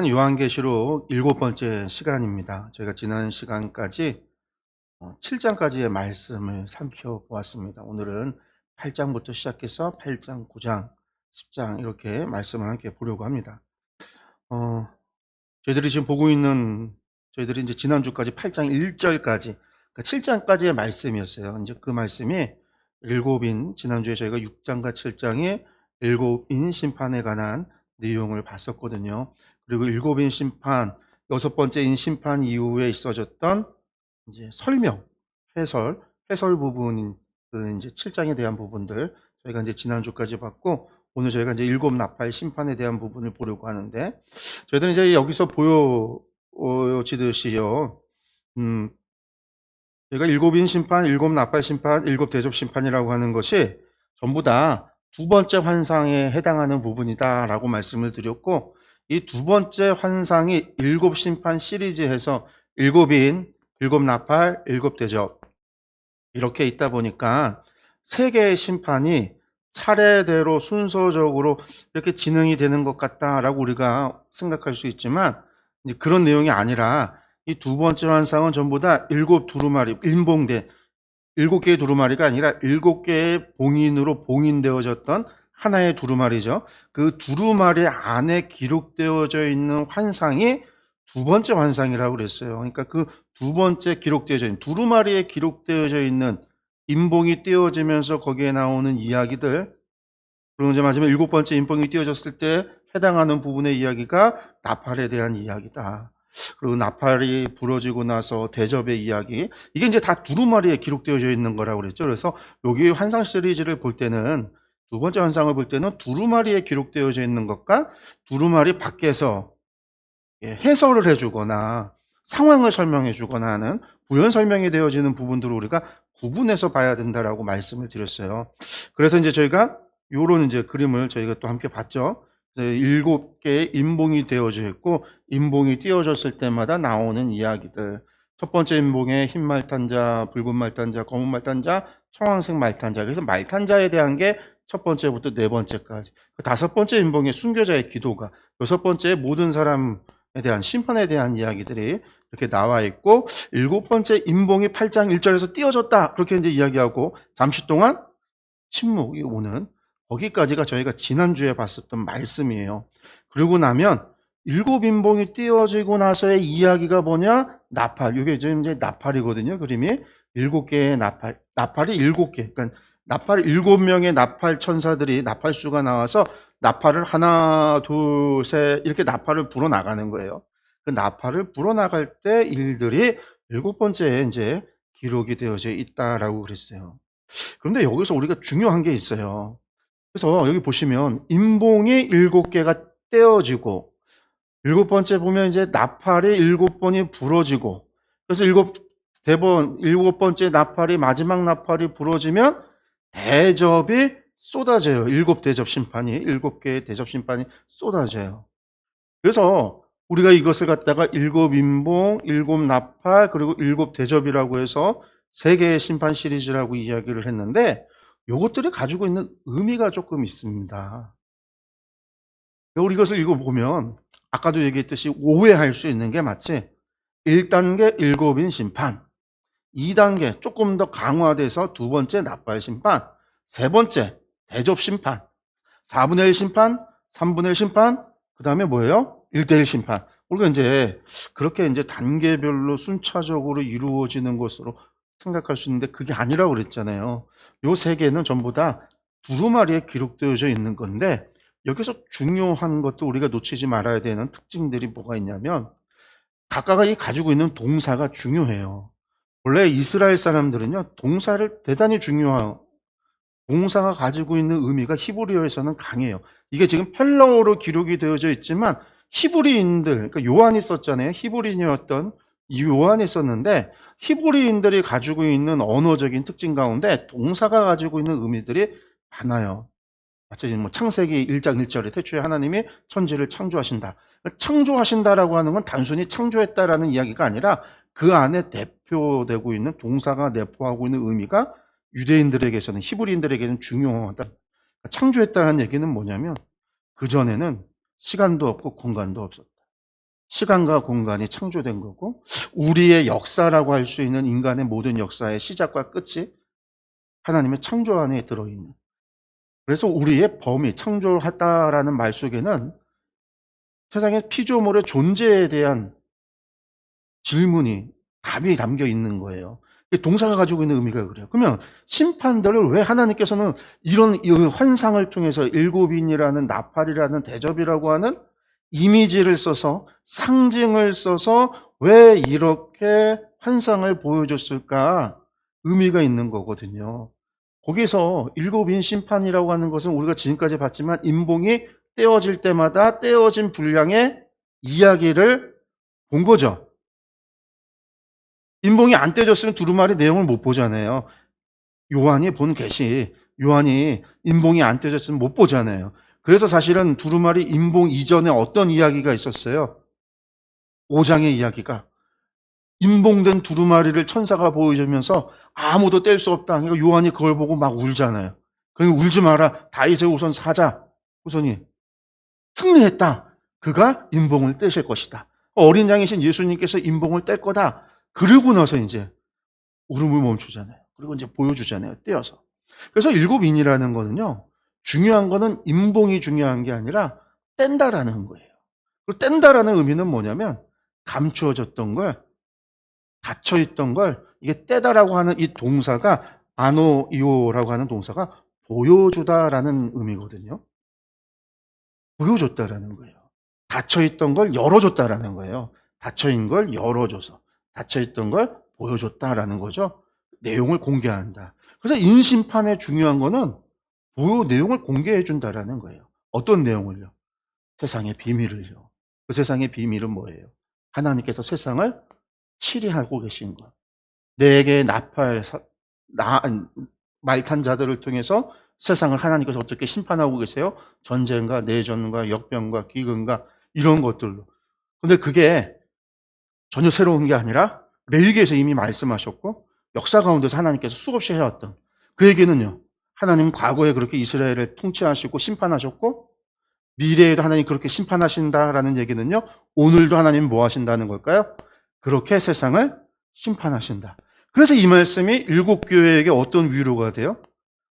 오늘은 요한계시록 7번째 시간입니다. 저희가 지난 시간까지 7장까지의 말씀을 살펴보았습니다. 오늘은 8장부터 시작해서 8장, 9장, 10장 이렇게 말씀을 함께 보려고 합니다. 저희들이 지금 보고 있는 저희들이 이제 지난주까지 8장 1절까지 그러니까 7장까지의 말씀이었어요. 이제 그 말씀이 지난주에 저희가 6장과 7장의 일곱인 심판에 관한 내용을 봤었거든요. 그리고 일곱인 심판, 여섯 번째인 심판 이후에 있어졌던 이제 설명, 해설 부분인 그 이제 7장에 대한 부분들 저희가 이제 지난주까지 봤고 오늘 저희가 이제 일곱 나팔 심판에 대한 부분을 보려고 하는데 저희들은 이제 여기서 보여지듯이요. 저희가 일곱인 심판, 일곱 나팔 심판, 일곱 대접 심판이라고 하는 것이 전부 다 두 번째 환상에 해당하는 부분이다라고 말씀을 드렸고 이 두 번째 환상이 일곱 심판 시리즈에서 일곱인, 일곱 나팔, 일곱 대접 이렇게 있다 보니까 세 개의 심판이 차례대로 순서적으로 이렇게 진행이 되는 것 같다라고 우리가 생각할 수 있지만 그런 내용이 아니라 이 두 번째 환상은 전부 다 일곱 두루마리, 인봉된 일곱 개의 두루마리가 아니라 일곱 개의 봉인으로 봉인되어졌던 하나의 두루마리죠. 그 두루마리 안에 기록되어져 있는 환상이 두 번째 환상이라고 그랬어요. 그러니까 그 두 번째 기록되어져 있는 두루마리에 기록되어져 있는 인봉이 띄어지면서 거기에 나오는 이야기들, 그리고 이제 마지막 일곱 번째 인봉이 띄어졌을 때 해당하는 부분의 이야기가 나팔에 대한 이야기다. 그리고 나팔이 부러지고 나서 대접의 이야기, 이게 이제 다 두루마리에 기록되어져 있는 거라고 그랬죠. 그래서 여기 환상 시리즈를 볼 때는 두 번째 환상을 볼 때는 두루마리에 기록되어져 있는 것과 두루마리 밖에서 해설을 해주거나 상황을 설명해 주거나 하는 부연 설명이 되어지는 부분들을 우리가 구분해서 봐야 된다라고 말씀을 드렸어요. 그래서 이제 저희가 요런 이제 그림을 저희가 또 함께 봤죠. 일곱 개의 인봉이 되어져 있고 인봉이 띄어졌을 때마다 나오는 이야기들. 첫 번째 인봉에 흰 말탄자, 붉은 말탄자, 검은 말탄자, 청황색 말탄자. 그래서 말탄자에 대한 게 첫 번째부터 네 번째까지. 다섯 번째 인봉에 순교자의 기도가, 여섯 번째 모든 사람에 대한 심판에 대한 이야기들이 이렇게 나와 있고, 일곱 번째 인봉이 8장 1절에서 띄어졌다. 그렇게 이제 이야기하고 잠시 동안 침묵이 오는, 거기까지가 저희가 지난주에 봤었던 말씀이에요. 그러고 나면 일곱 인봉이 띄어지고 나서의 이야기가 뭐냐? 나팔. 이게 지금 이제 나팔이거든요. 그림이 일곱 개의 나팔이 일곱 개. 그러니까 나팔 일곱 명의 나팔 천사들이 나팔수가 나와서 나팔을 하나, 둘, 셋 이렇게 나팔을 불어 나가는 거예요. 그 나팔을 불어 나갈 때 일들이 일곱 번째에 이제 기록이 되어져 있다라고 그랬어요. 그런데 여기서 우리가 중요한 게 있어요. 그래서 여기 보시면 인봉이 일곱 개가 떼어지고 일곱 번째 보면 이제 나팔이 일곱 번이 부러지고 그래서 일곱 번째 나팔이 마지막 나팔이 부러지면 대접이 쏟아져요. 일곱 대접 심판이 일곱 개의 대접 심판이 쏟아져요. 그래서 우리가 이것을 갖다가 일곱 인봉, 일곱 나팔 그리고 일곱 대접이라고 해서 세 개의 심판 시리즈라고 이야기를 했는데 이것들이 가지고 있는 의미가 조금 있습니다. 우리 이것을 읽어보면 아까도 얘기했듯이 오해할 수 있는 게 마치 1단계 일곱인 심판, 2단계 조금 더 강화돼서 두 번째 나팔 심판, 세 번째 대접 심판, 4분의 1 심판, 3분의 1 심판, 그 다음에 뭐예요? 1대1 심판. 우리가 이제 그렇게 이제 단계별로 순차적으로 이루어지는 것으로 생각할 수 있는데 그게 아니라고 그랬잖아요. 요 세 개는 전부 다 두루마리에 기록되어져 있는 건데 여기서 중요한 것도 우리가 놓치지 말아야 되는 특징들이 뭐가 있냐면 각각이 가지고 있는 동사가 중요해요. 원래 이스라엘 사람들은요 동사를 대단히 중요해요. 동사가 가지고 있는 의미가 히브리어에서는 강해요. 이게 지금 헬라어로 기록이 되어져 있지만 히브리인들, 그러니까 요한이 썼잖아요. 히브리인이었던 요한이 썼는데 히브리인들이 가지고 있는 언어적인 특징 가운데 동사가 가지고 있는 의미들이 많아요. 마치 뭐 창세기 1장 1절에 태초에 하나님이 천지를 창조하신다. 창조하신다라고 하는 건 단순히 창조했다라는 이야기가 아니라 그 안에 대표되고 있는 동사가 내포하고 있는 의미가 유대인들에게서는 히브리인들에게는 중요하다. 창조했다는 얘기는 뭐냐면 그전에는 시간도 없고 공간도 없었다. 시간과 공간이 창조된 거고, 우리의 역사라고 할 수 있는 인간의 모든 역사의 시작과 끝이 하나님의 창조 안에 들어있는. 그래서 우리의 범위, 창조하다라는 말 속에는 세상의 피조물의 존재에 대한 질문이, 답이 담겨 있는 거예요. 동사가 가지고 있는 의미가 그래요. 그러면 심판들을 왜 하나님께서는 이런 이 환상을 통해서 일곱인이라는 나팔이라는 대접이라고 하는 이미지를 써서, 상징을 써서 왜 이렇게 환상을 보여줬을까? 의미가 있는 거거든요. 거기서 일곱인 심판이라고 하는 것은 우리가 지금까지 봤지만 인봉이 떼어질 때마다 떼어진 분량의 이야기를 본 거죠. 인봉이 안 떼졌으면 두루마리 내용을 못 보잖아요. 요한이 본 계시, 요한이 인봉이 안 떼졌으면 못 보잖아요. 그래서 사실은 두루마리 인봉 이전에 어떤 이야기가 있었어요? 5장의 이야기가. 인봉된 두루마리를 천사가 보여주면서 아무도 뗄 수 없다. 그러니까 요한이 그걸 보고 막 울잖아요. 그러니까 울지 마라. 다윗의 후손 사자, 후손이 승리했다. 그가 인봉을 떼실 것이다. 어린 양이신 예수님께서 인봉을 뗄 거다. 그러고 나서 이제 울음을 멈추잖아요. 그리고 이제 보여주잖아요. 떼어서. 그래서 일곱인이라는 거는요, 중요한 거는 인봉이 중요한 게 아니라 뗀다라는 거예요. 그 뗀다라는 의미는 뭐냐면 감추어졌던 걸, 닫혀있던 걸, 이게 떼다라고 하는 이 동사가 아노이오라고 하는 동사가 보여주다라는 의미거든요. 보여줬다라는 거예요. 닫혀있던 걸 열어줬다라는 거예요. 닫혀있는 걸 열어줘서, 닫혀있던 걸 보여줬다라는 거죠. 내용을 공개한다. 그래서 인심판의 중요한 거는 내용을 공개해 준다라는 거예요. 어떤 내용을요? 세상의 비밀을요. 그 세상의 비밀은 뭐예요? 하나님께서 세상을 치리하고 계신 것. 네 개의 말탄 자들을 통해서 세상을 하나님께서 어떻게 심판하고 계세요? 전쟁과 내전과 역병과 기근과 이런 것들로. 근데 그게 전혀 새로운 게 아니라 레위기에서 이미 말씀하셨고 역사 가운데서 하나님께서 수없이 해왔던 그 얘기는요. 하나님은 과거에 그렇게 이스라엘을 통치하시고 심판하셨고 미래에도 하나님 그렇게 심판하신다라는 얘기는요. 오늘도 하나님 뭐 하신다는 걸까요? 그렇게 세상을 심판하신다. 그래서 이 말씀이 일곱 교회에게 어떤 위로가 돼요?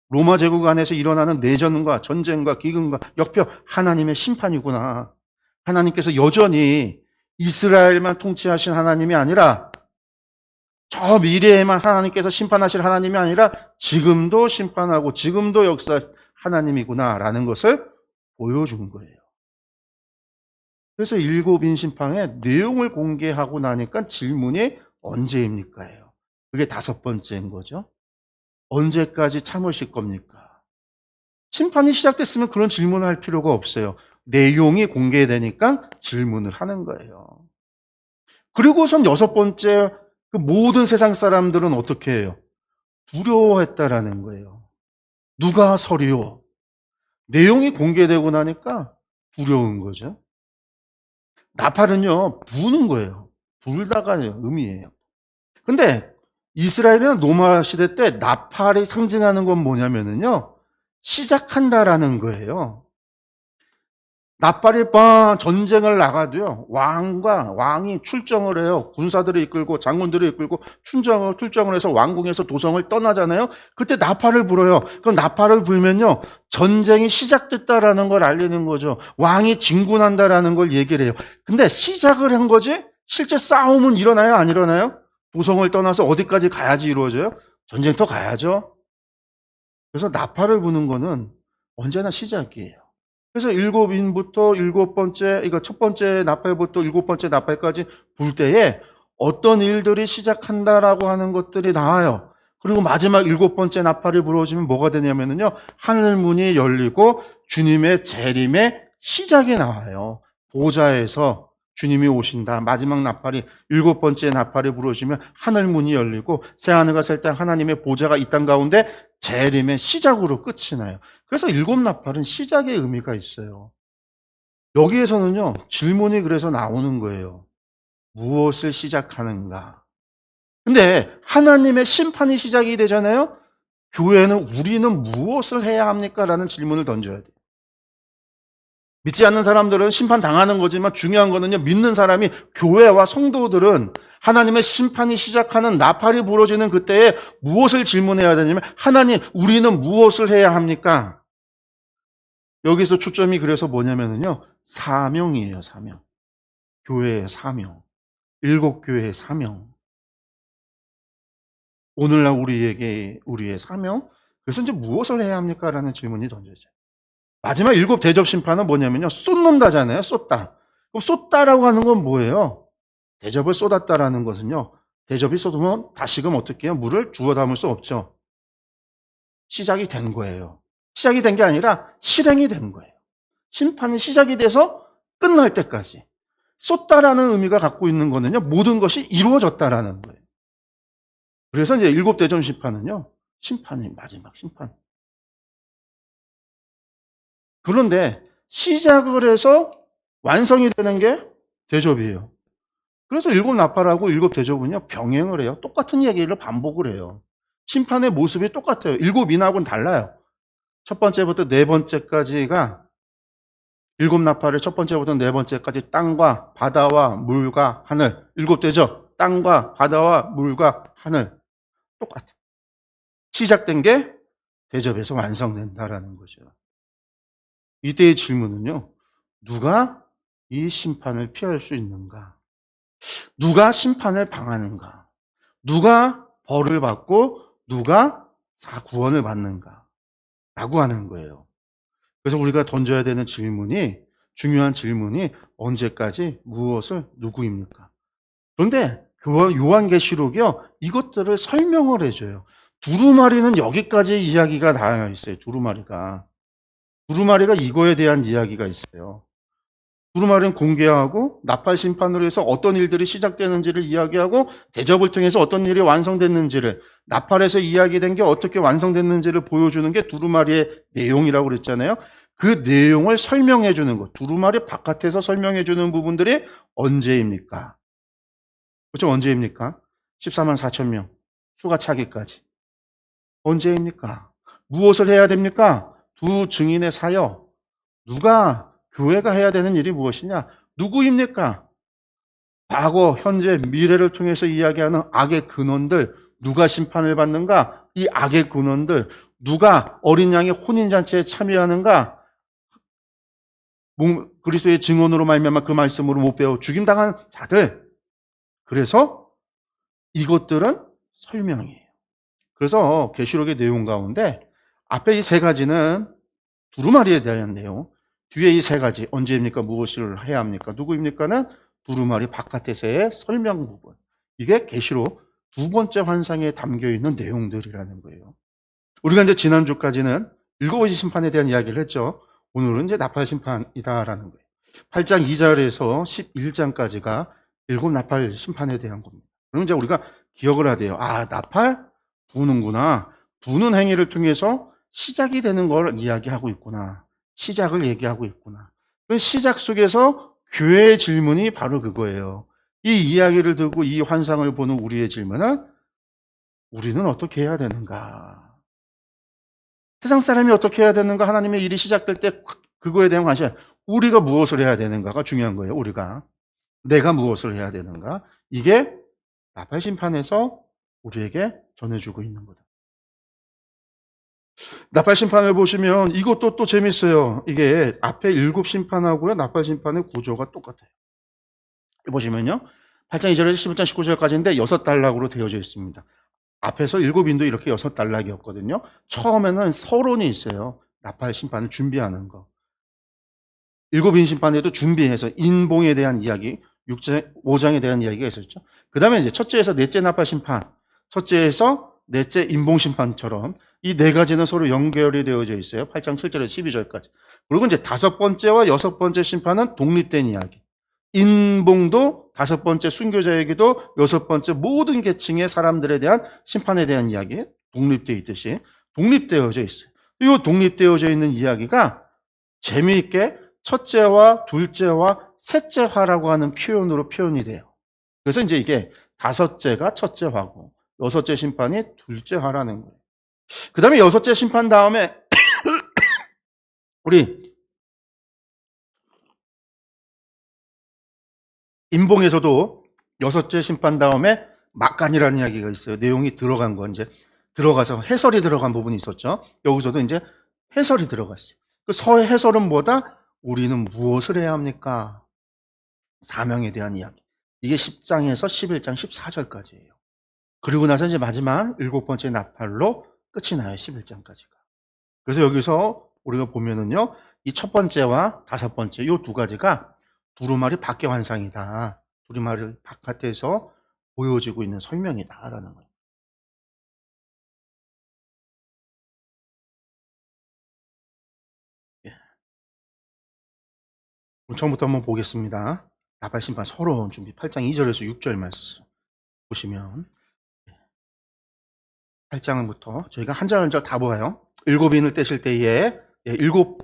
로마 제국 안에서 일어나는 내전과 전쟁과 기근과 역병, 하나님의 심판이구나. 하나님께서 여전히 이스라엘만 통치하신 하나님이 아니라 저 미래에만 하나님께서 심판하실 하나님이 아니라 지금도 심판하고 지금도 역사 하나님이구나라는 것을 보여준 거예요. 그래서 일곱인 심판의 내용을 공개하고 나니까 질문이 언제입니까예요. 그게 다섯 번째인 거죠. 언제까지 참으실 겁니까? 심판이 시작됐으면 그런 질문을 할 필요가 없어요. 내용이 공개되니까 질문을 하는 거예요. 그리고선 여섯 번째, 그 모든 세상 사람들은 어떻게 해요? 두려워했다라는 거예요. 누가 서리요? 내용이 공개되고 나니까 두려운 거죠. 나팔은요, 부는 거예요. 불다가 의미예요. 근데 이스라엘은 로마 시대 때 나팔이 상징하는 건 뭐냐면요, 시작한다라는 거예요. 나팔이 전쟁을 나가도요, 왕이 출정을 해요. 군사들을 이끌고 장군들을 이끌고 출정을 해서 왕궁에서 도성을 떠나잖아요. 그때 나팔을 불어요. 그럼 나팔을 불면요, 전쟁이 시작됐다라는 걸 알리는 거죠. 왕이 진군한다라는 걸 얘기를 해요. 근데 시작을 한 거지 실제 싸움은 일어나요, 안 일어나요? 도성을 떠나서 어디까지 가야지 이루어져요? 전쟁터 가야죠. 그래서 나팔을 부는 거는 언제나 시작이에요. 그래서 일곱인부터 일곱 번째, 이거 첫 번째 나팔부터 일곱 번째 나팔까지 불 때에 어떤 일들이 시작한다라고 하는 것들이 나와요. 그리고 마지막 일곱 번째 나팔이 불어지면 뭐가 되냐면요, 하늘문이 열리고 주님의 재림의 시작이 나와요. 보좌에서 주님이 오신다. 마지막 나팔이, 일곱 번째 나팔이 불어지면 하늘문이 열리고 새하늘과 새 땅, 하나님의 보좌가 이 땅 가운데 재림의 시작으로 끝이 나요. 그래서 일곱 나팔은 시작의 의미가 있어요. 여기에서는요, 질문이 그래서 나오는 거예요. 무엇을 시작하는가? 근데 하나님의 심판이 시작이 되잖아요? 교회는 우리는 무엇을 해야 합니까? 라는 질문을 던져야 돼요. 믿지 않는 사람들은 심판당하는 거지만 중요한 거는요, 믿는 사람이, 교회와 성도들은 하나님의 심판이 시작하는 나팔이 부러지는 그때에 무엇을 질문해야 되냐면, 하나님, 우리는 무엇을 해야 합니까? 여기서 초점이 그래서 뭐냐면요, 사명이에요, 사명. 교회의 사명. 일곱 교회의 사명. 오늘날 우리에게 우리의 사명. 그래서 이제 무엇을 해야 합니까? 라는 질문이 던져져요. 마지막 일곱 대접 심판은 뭐냐면요, 쏟는다잖아요. 쏟다. 그럼 쏟다라고 하는 건 뭐예요? 대접을 쏟았다라는 것은요, 대접이 쏟으면 다시금 어떻게 해요? 물을 주워 담을 수 없죠. 시작이 된 거예요. 시작이 된 게 아니라 실행이 된 거예요. 심판이 시작이 돼서 끝날 때까지. 쏟다라는 의미가 갖고 있는 거는요, 모든 것이 이루어졌다라는 거예요. 그래서 이제 일곱 대접 심판은요, 심판이 마지막 심판. 그런데 시작을 해서 완성이 되는 게 대접이에요. 그래서 일곱 나팔하고 일곱 대접은요, 병행을 해요. 똑같은 얘기를 반복을 해요. 심판의 모습이 똑같아요. 일곱 인하고는 달라요. 첫 번째부터 네 번째까지가, 일곱 나팔을 첫 번째부터 네 번째까지 땅과 바다와 물과 하늘. 일곱 대접, 땅과 바다와 물과 하늘. 똑같아요. 시작된 게 대접에서 완성된다라는 거죠. 이때의 질문은요, 누가 이 심판을 피할 수 있는가? 누가 심판을 방하는가? 누가 벌을 받고 누가 구원을 받는가? 라고 하는 거예요. 그래서 우리가 던져야 되는 질문이, 중요한 질문이 언제까지 무엇을 누구입니까? 그런데 요한계시록이요, 이것들을 설명을 해줘요. 두루마리는 여기까지 이야기가 나와 있어요. 두루마리가 이거에 대한 이야기가 있어요. 두루마리는 공개하고 나팔 심판으로 해서 어떤 일들이 시작되는지를 이야기하고, 대접을 통해서 어떤 일이 완성됐는지를, 나팔에서 이야기된 게 어떻게 완성됐는지를 보여주는 게 두루마리의 내용이라고 그랬잖아요. 그 내용을 설명해 주는 것, 두루마리 바깥에서 설명해 주는 부분들이 언제입니까? 그렇죠? 언제입니까? 14만 4천 명 수가 차기까지. 언제입니까? 무엇을 해야 됩니까? 두 증인의 사역. 누가, 교회가 해야 되는 일이 무엇이냐? 누구입니까? 과거, 현재, 미래를 통해서 이야기하는 악의 근원들, 누가 심판을 받는가? 이 악의 근원들, 누가 어린 양의 혼인잔치에 참여하는가? 그리스도의 증언으로 말미암아 그 말씀으로 못 배워 죽임당한 자들. 그래서 이것들은 설명이에요. 그래서 계시록의 내용 가운데 앞에 이 세 가지는 두루마리에 대한 내용, 뒤에 이 세 가지, 언제입니까? 무엇을 해야 합니까? 누구입니까는 두루마리 바깥에서의 설명 부분. 이게 계시록 두 번째 환상에 담겨 있는 내용들이라는 거예요. 우리가 이제 지난주까지는 일곱 번째 심판에 대한 이야기를 했죠. 오늘은 이제 나팔 심판이다라는 거예요. 8장 2절에서 11장까지가 일곱 나팔 심판에 대한 겁니다. 그럼 이제 우리가 기억을 해야 돼요. 아, 나팔 부는구나. 부는 행위를 통해서 시작이 되는 걸 이야기하고 있구나. 시작을 얘기하고 있구나. 그 시작 속에서 교회의 질문이 바로 그거예요. 이 이야기를 듣고 이 환상을 보는 우리의 질문은, 우리는 어떻게 해야 되는가? 세상 사람이 어떻게 해야 되는가? 하나님의 일이 시작될 때 그거에 대한 관심, 우리가 무엇을 해야 되는가가 중요한 거예요. 내가 무엇을 해야 되는가? 이게 나팔 심판에서 우리에게 전해주고 있는 거다. 나팔 심판을 보시면 이것도 또 재밌어요. 이게 앞에 일곱 심판하고요, 나팔 심판의 구조가 똑같아요. 보시면요, 8장 2절에서 11장 19절까지인데 6단락으로 되어져 있습니다. 앞에서 일곱 인도 이렇게 6단락이었거든요. 처음에는 서론이 있어요. 나팔 심판을 준비하는 거. 일곱 인 심판에도 준비해서 인봉에 대한 이야기, 5장에 대한 이야기가 있었죠. 그 다음에 이제 첫째에서 넷째 나팔 심판, 첫째에서 넷째 인봉 심판처럼 이 네 가지는 서로 연결이 되어져 있어요. 8장 7절에서 12절까지. 그리고 이제 다섯 번째와 여섯 번째 심판은 독립된 이야기. 인봉도 다섯 번째 순교자에게도 여섯 번째 모든 계층의 사람들에 대한 심판에 대한 이야기, 독립되어 있듯이 독립되어져 있어요. 이 독립되어져 있는 이야기가 재미있게 첫째와 둘째와 셋째화라고 하는 표현으로 표현이 돼요. 그래서 이제 이게 다섯째가 첫째화고 여섯째 심판이 둘째화라는 거예요. 그 다음에 여섯째 심판 다음에 우리 인봉에서도 여섯째 심판 다음에 막간이라는 이야기가 있어요. 내용이 들어간 거, 이제 들어가서 해설이 들어간 부분이 있었죠. 여기서도 이제 해설이 들어갔어요. 그 서의 해설은 뭐다? 우리는 무엇을 해야 합니까? 사명에 대한 이야기. 이게 10장에서 11장 14절까지예요. 그리고 나서 이제 마지막 7번째 나팔로 끝이 나요. 11장까지가. 그래서 여기서 우리가 보면은요, 이 첫 번째와 다섯 번째, 요 두 가지가 두루마리 밖의 환상이다. 두루마리 바깥에서 보여지고 있는 설명이다라는 거예요. 예. 그럼 처음부터 한번 보겠습니다. 나팔 심판 서러운 준비 8장 2절에서 6절 말씀 보시면 8장부터 저희가 한 절 한 절 다 보아요. 일곱 인을 떼실 때에 일곱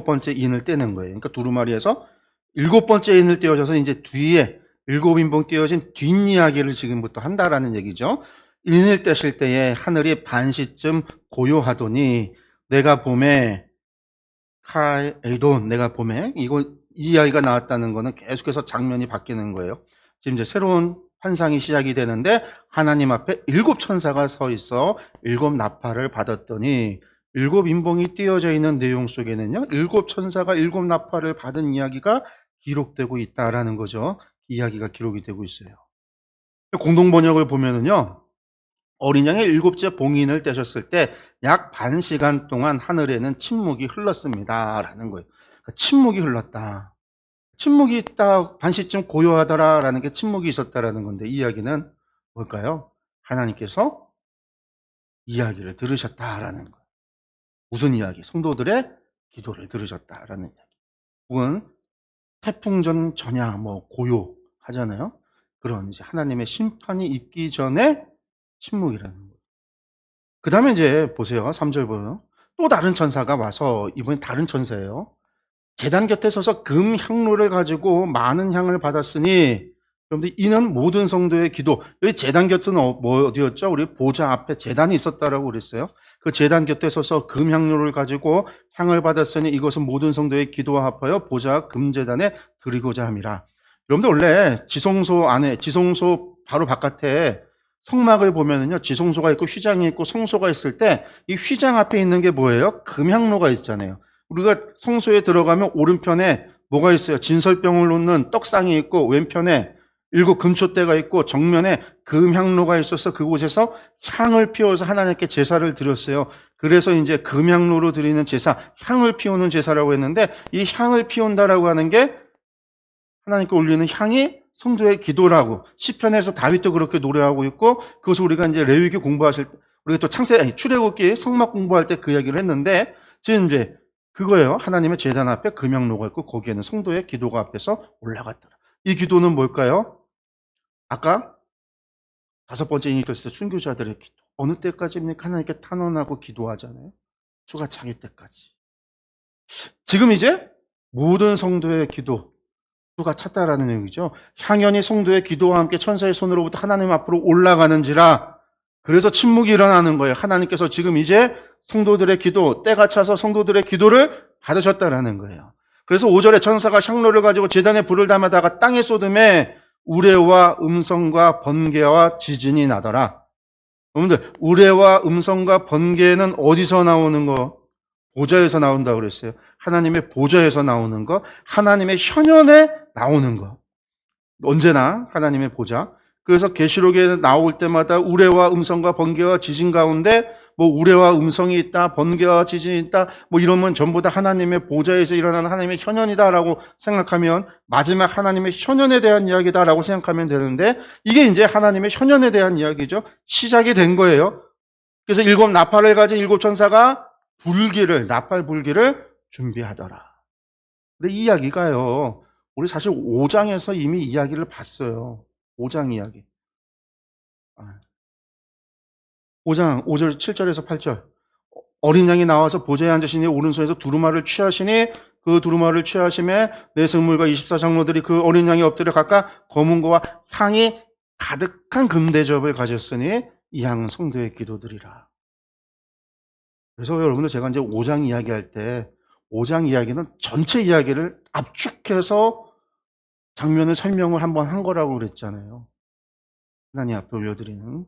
번째 인을 떼는 거예요. 그러니까 두루마리에서 일곱 번째 인을 떼어져서 이제 뒤에 일곱 인봉 떼어진 뒷이야기를 지금부터 한다라는 얘기죠. 인을 떼실 때에 하늘이 반시쯤 고요하더니 내가 봄에 카에이돈 내가 봄에 이 이야기가 나왔다는 거는 계속해서 장면이 바뀌는 거예요. 지금 이제 새로운 환상이 시작이 되는데 하나님 앞에 일곱 천사가 서 있어 일곱 나팔을 받았더니 일곱 인봉이 띄어져 있는 내용 속에는요, 일곱 천사가 일곱 나팔을 받은 이야기가 기록되고 있다라는 거죠. 이야기가 기록이 되고 있어요. 공동 번역을 보면은요, 어린 양의 일곱째 봉인을 떼셨을 때 약 반 시간 동안 하늘에는 침묵이 흘렀습니다라는 거예요. 그러니까 침묵이 흘렀다. 침묵이 있다, 반시쯤 고요하더라라는 게 침묵이 있었다라는 건데, 이 이야기는 뭘까요? 하나님께서 이야기를 들으셨다라는 거예요. 무슨 이야기? 성도들의 기도를 들으셨다라는 이야기. 혹은 태풍 전야 고요 하잖아요. 그런 이제 하나님의 심판이 있기 전에 침묵이라는 거예요. 그 다음에 이제 보세요. 3절 보요. 또 다른 천사가 와서, 이번엔 다른 천사예요. 제단 곁에 서서 금 향로를 가지고 많은 향을 받았으니, 여러분들 이는 모든 성도의 기도. 여기 제단 곁은 어디였죠? 우리 보좌 앞에 제단이 있었다라고 그랬어요. 그 제단 곁에 서서 금 향로를 가지고 향을 받았으니 이것은 모든 성도의 기도와 합하여 보좌 금제단에 드리고자 함이라. 여러분들 원래 지성소 바로 바깥에 성막을 보면은요, 지성소가 있고 휘장이 있고 성소가 있을 때 이 휘장 앞에 있는 게 뭐예요? 금향로가 있잖아요. 우리가 성소에 들어가면 오른편에 뭐가 있어요? 진설병을 놓는 떡상이 있고 왼편에 일곱 금초대가 있고 정면에 금향로가 있어서 그곳에서 향을 피워서 하나님께 제사를 드렸어요. 그래서 이제 금향로로 드리는 제사, 향을 피우는 제사라고 했는데 이 향을 피운다라고 하는 게 하나님께 올리는 향이 성도의 기도라고 시편에서 다윗도 그렇게 노래하고 있고 그것을 우리가 이제 레위기 공부하실 때 우리가 또 출애굽기 성막 공부할 때 그 이야기를 했는데 지금 이제 그거예요. 하나님의 제단 앞에 금향로가 있고 거기에는 성도의 기도가 앞에서 올라갔더라. 이 기도는 뭘까요? 아까 다섯 번째 인이 됐을 때 순교자들의 기도. 어느 때까지입니까? 하나님께 탄원하고 기도하잖아요. 수가 차길 때까지. 지금 이제 모든 성도의 기도 수가 찼다라는 얘기죠. 향연이 성도의 기도와 함께 천사의 손으로부터 하나님 앞으로 올라가는지라. 그래서 침묵이 일어나는 거예요. 하나님께서 지금 이제 성도들의 기도, 때가 차서 성도들의 기도를 받으셨다라는 거예요. 그래서 5절에 천사가 향로를 가지고 제단에 불을 담아다가 땅에 쏟음에 우레와 음성과 번개와 지진이 나더라. 여러분들, 우레와 음성과 번개는 어디서 나오는 거? 보좌에서 나온다고 그랬어요. 하나님의 보좌에서 나오는 거, 하나님의 현현에 나오는 거. 언제나 하나님의 보좌. 그래서 계시록에 나올 때마다 우레와 음성과 번개와 지진 가운데 우레와 음성이 있다, 번개와 지진이 있다, 이러면 전부 다 하나님의 보좌에서 일어나는 하나님의 현현이다라고 생각하면 마지막 하나님의 현현에 대한 이야기다라고 생각하면 되는데 이게 이제 하나님의 현현에 대한 이야기죠. 시작이 된 거예요. 그래서 일곱 나팔을 가진 일곱 천사가 나팔 불기를 준비하더라. 근데 이 이야기가요, 우리 사실 5장에서 이미 이야기를 봤어요. 5장 이야기. 5장 5절 7절에서 8절. 어린 양이 나와서 보좌에 앉으시니 오른손에서 두루마리를 취하시니 그 두루마리를 취하심에 네 성물과 24장로들이 그 어린 양이 엎드려 각각 검은 거와 향이 가득한 금대접을 가졌으니 이 향은 성도의 기도들이라. 그래서 여러분들 제가 이제 5장 이야기할 때 5장 이야기는 전체 이야기를 압축해서 장면을 설명을 한번 한 거라고 그랬잖아요. 하나님 앞에 올려드리는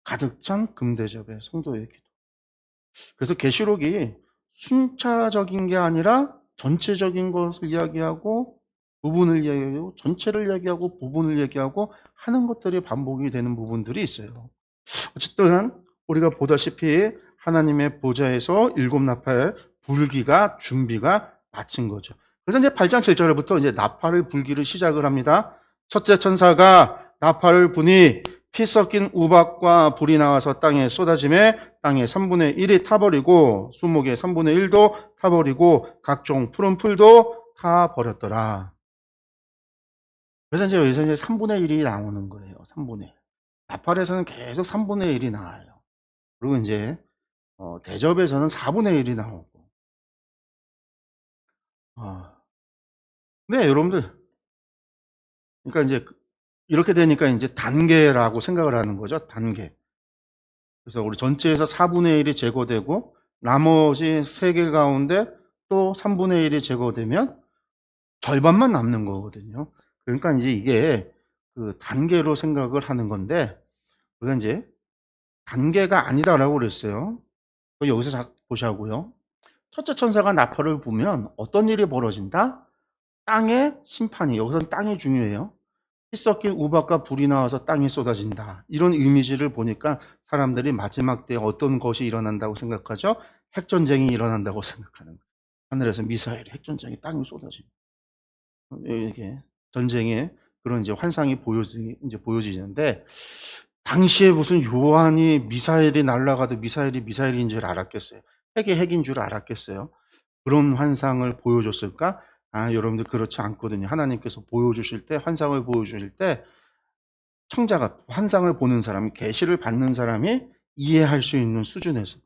가득 찬 금대접의 성도의 기도. 그래서 계시록이 순차적인 게 아니라 전체적인 것을 이야기하고 부분을 이야기하고 전체를 이야기하고 부분을 얘기하고 하는 것들이 반복이 되는 부분들이 있어요. 어쨌든 우리가 보다시피 하나님의 보좌에서 일곱 나팔 불기가 준비가 마친 거죠. 그래서 이제 8장 7절부터 이제 나팔을 불기를 시작을 합니다. 첫째 천사가 나팔을 부니 피 섞인 우박과 불이 나와서 땅에 쏟아짐에 땅의 3분의 1이 타버리고 수목의 3분의 1도 타버리고 각종 푸른 풀도 타버렸더라. 그래서 이제 여기서 이제 3분의 1이 나오는 거예요. 3분의 1. 나팔에서는 계속 3분의 1이 나와요. 그리고 이제 대접에서는 4분의 1이 나오고. 네, 여러분들. 그러니까 이제 이렇게 되니까 이제 단계라고 생각을 하는 거죠. 단계. 그래서 우리 전체에서 4분의 1이 제거되고 나머지 3개 가운데 또 3분의 1이 제거되면 절반만 남는 거거든요. 그러니까 이제 이게 그 단계로 생각을 하는 건데 우리가 이제 단계가 아니다라고 그랬어요. 여기서 보자고요. 첫째 천사가 나팔을 부면 어떤 일이 벌어진다? 땅의 심판이, 여기서는 땅이 중요해요. 피 섞인 우박과 불이 나와서 땅에 쏟아진다. 이런 이미지를 보니까 사람들이 마지막 때 어떤 것이 일어난다고 생각하죠? 핵전쟁이 일어난다고 생각하는 거예요. 하늘에서 미사일, 핵전쟁이 땅에 쏟아진다. 이게 전쟁의 그런 이제 환상이 보여지는데, 당시에 무슨 요한이 미사일이 날아가도 미사일인 줄 알았겠어요? 핵이 핵인 줄 알았겠어요? 그런 환상을 보여줬을까? 여러분들 그렇지 않거든요. 하나님께서 보여주실 때, 환상을 보여주실 때 청자가, 환상을 보는 사람, 계시를 받는 사람이 이해할 수 있는 수준에서,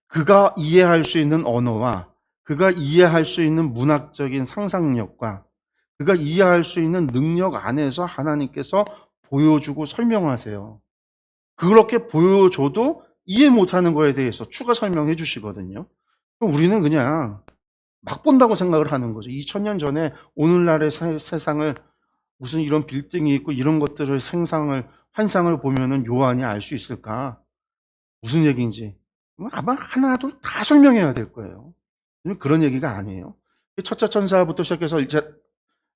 그가 이해할 수 있는 언어와 그가 이해할 수 있는 문학적인 상상력과 그가 이해할 수 있는 능력 안에서 하나님께서 보여주고 설명하세요. 그렇게 보여줘도 이해 못하는 거에 대해서 추가 설명해 주시거든요. 그럼 우리는 그냥 막 본다고 생각을 하는 거죠. 2000년 전에 오늘날의 세상을 무슨 이런 빌딩이 있고 이런 것들을 환상을 보면은 요한이 알 수 있을까? 무슨 얘기인지. 아마 하나도 다 설명해야 될 거예요. 그런 얘기가 아니에요. 첫째 천사부터 시작해서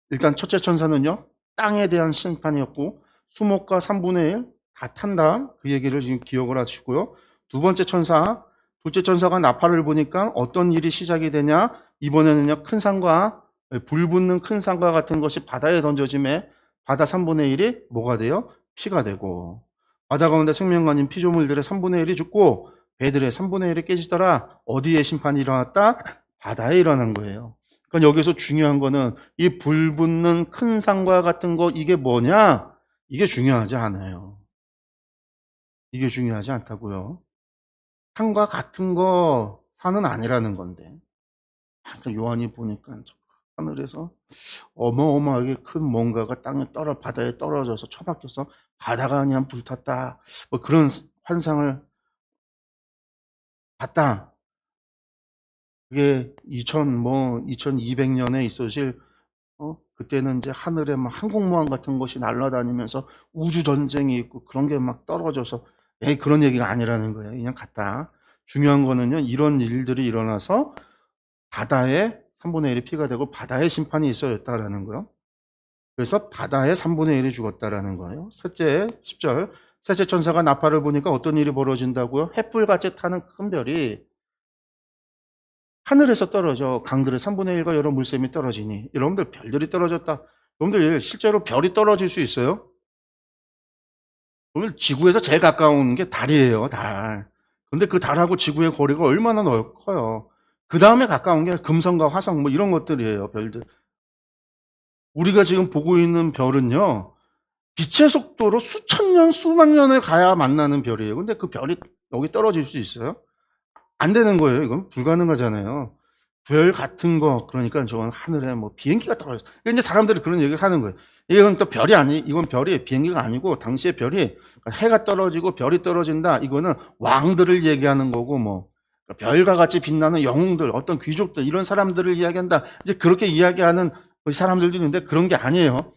일단 첫째 천사는요, 땅에 대한 심판이었고, 수목과 3분의 1 다 탄다. 그 얘기를 지금 기억을 하시고요. 둘째 천사가 나팔을 보니까 어떤 일이 시작이 되냐? 이번에는요, 큰 산과, 불 붙는 큰 산과 같은 것이 바다에 던져짐에 바다 3분의 1이 뭐가 돼요? 피가 되고, 바다 가운데 생명 아닌 피조물들의 3분의 1이 죽고, 배들의 3분의 1이 깨지더라. 어디에 심판이 일어났다? 바다에 일어난 거예요. 그러니까 여기서 중요한 거는 이 불 붙는 큰 산과 같은 거, 이게 뭐냐? 이게 중요하지 않아요. 이게 중요하지 않다고요. 산과 같은 거 산은 아니라는 건데. 그러니까 요한이 보니까 하늘에서 어마어마하게 큰 뭔가가 바다에 떨어져서 처박혀서 바다가 그냥 불탔다. 뭐 그런 환상을 봤다. 그게 2200년에 있어질, 그때는 이제 하늘에 막 항공모함 같은 것이 날아다니면서 우주 전쟁이 있고 그런 게 막 떨어져서, 그런 얘기가 아니라는 거예요. 그냥 같다. 중요한 거는요, 이런 일들이 일어나서 바다에 3분의 1이 피가 되고 바다에 심판이 있어졌다라는 거예요. 그래서 바다에 3분의 1이 죽었다라는 거예요. 셋째, 10절. 셋째 천사가 나팔을 보니까 어떤 일이 벌어진다고요? 횃불같이 타는 큰 별이 하늘에서 떨어져 강들의 3분의 1과 여러 물샘이 떨어지니. 여러분들 별들이 떨어졌다. 여러분들 실제로 별이 떨어질 수 있어요? 오늘 지구에서 제일 가까운 게 달이에요, 달. 근데 그 달하고 지구의 거리가 얼마나 커요. 그 다음에 가까운 게 금성과 화성 뭐 이런 것들이에요, 별들. 우리가 지금 보고 있는 별은요, 빛의 속도로 수천 년, 수만 년을 가야 만나는 별이에요. 근데 그 별이 여기 떨어질 수 있어요? 안 되는 거예요. 이건 불가능하잖아요. 별 같은 거, 그러니까 저건 하늘에 뭐 비행기가 떨어져. 이제 사람들이 그런 얘기를 하는 거예요. 이건 또 이건 별이 비행기가 아니고 당시의 별이 해가 떨어지고 별이 떨어진다. 이거는 왕들을 얘기하는 거고 뭐 별과 같이 빛나는 영웅들, 어떤 귀족들 이런 사람들을 이야기한다. 이제 그렇게 이야기하는 사람들도 있는데 그런 게 아니에요.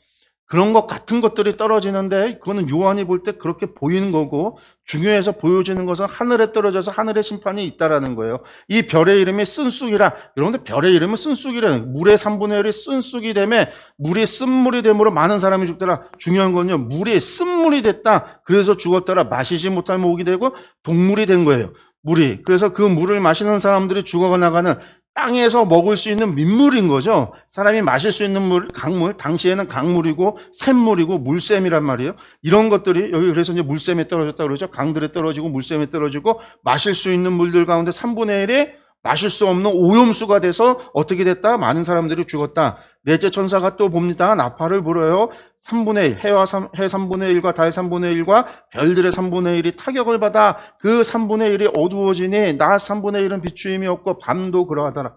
그런 것 같은 것들이 떨어지는데 그거는 요한이 볼 때 그렇게 보이는 거고, 중요해서 보여지는 것은 하늘에 떨어져서 하늘의 심판이 있다라는 거예요. 이 별의 이름이 쓴쑥이라. 여러분들 별의 이름은 쓴쑥이라. 물의 3분의 1이 쓴쑥이 되매 물이 쓴물이 됨으로 많은 사람이 죽더라. 중요한 건요, 물이 쓴물이 됐다. 그래서 죽었더라. 마시지 못할 목이 되고 동물이 된 거예요. 물이. 그래서 그 물을 마시는 사람들이 죽어나가는 땅에서 먹을 수 있는 민물인 거죠. 사람이 마실 수 있는 물, 강물, 당시에는 강물이고 샘물이고 물샘이란 말이에요. 이런 것들이 여기 그래서 이제 물샘에 떨어졌다 그러죠. 강들에 떨어지고 물샘에 떨어지고 마실 수 있는 물들 가운데 3분의 1이 마실 수 없는 오염수가 돼서 어떻게 됐다? 많은 사람들이 죽었다. 넷째 천사가 또 봅니다. 나팔을 불어요. 3분의 1, 해 3분의 1과 달 3분의 1과 별들의 3분의 1이 타격을 받아 그 3분의 1이 어두워지니 낮 3분의 1은 비추임이 없고 밤도 그러하더라.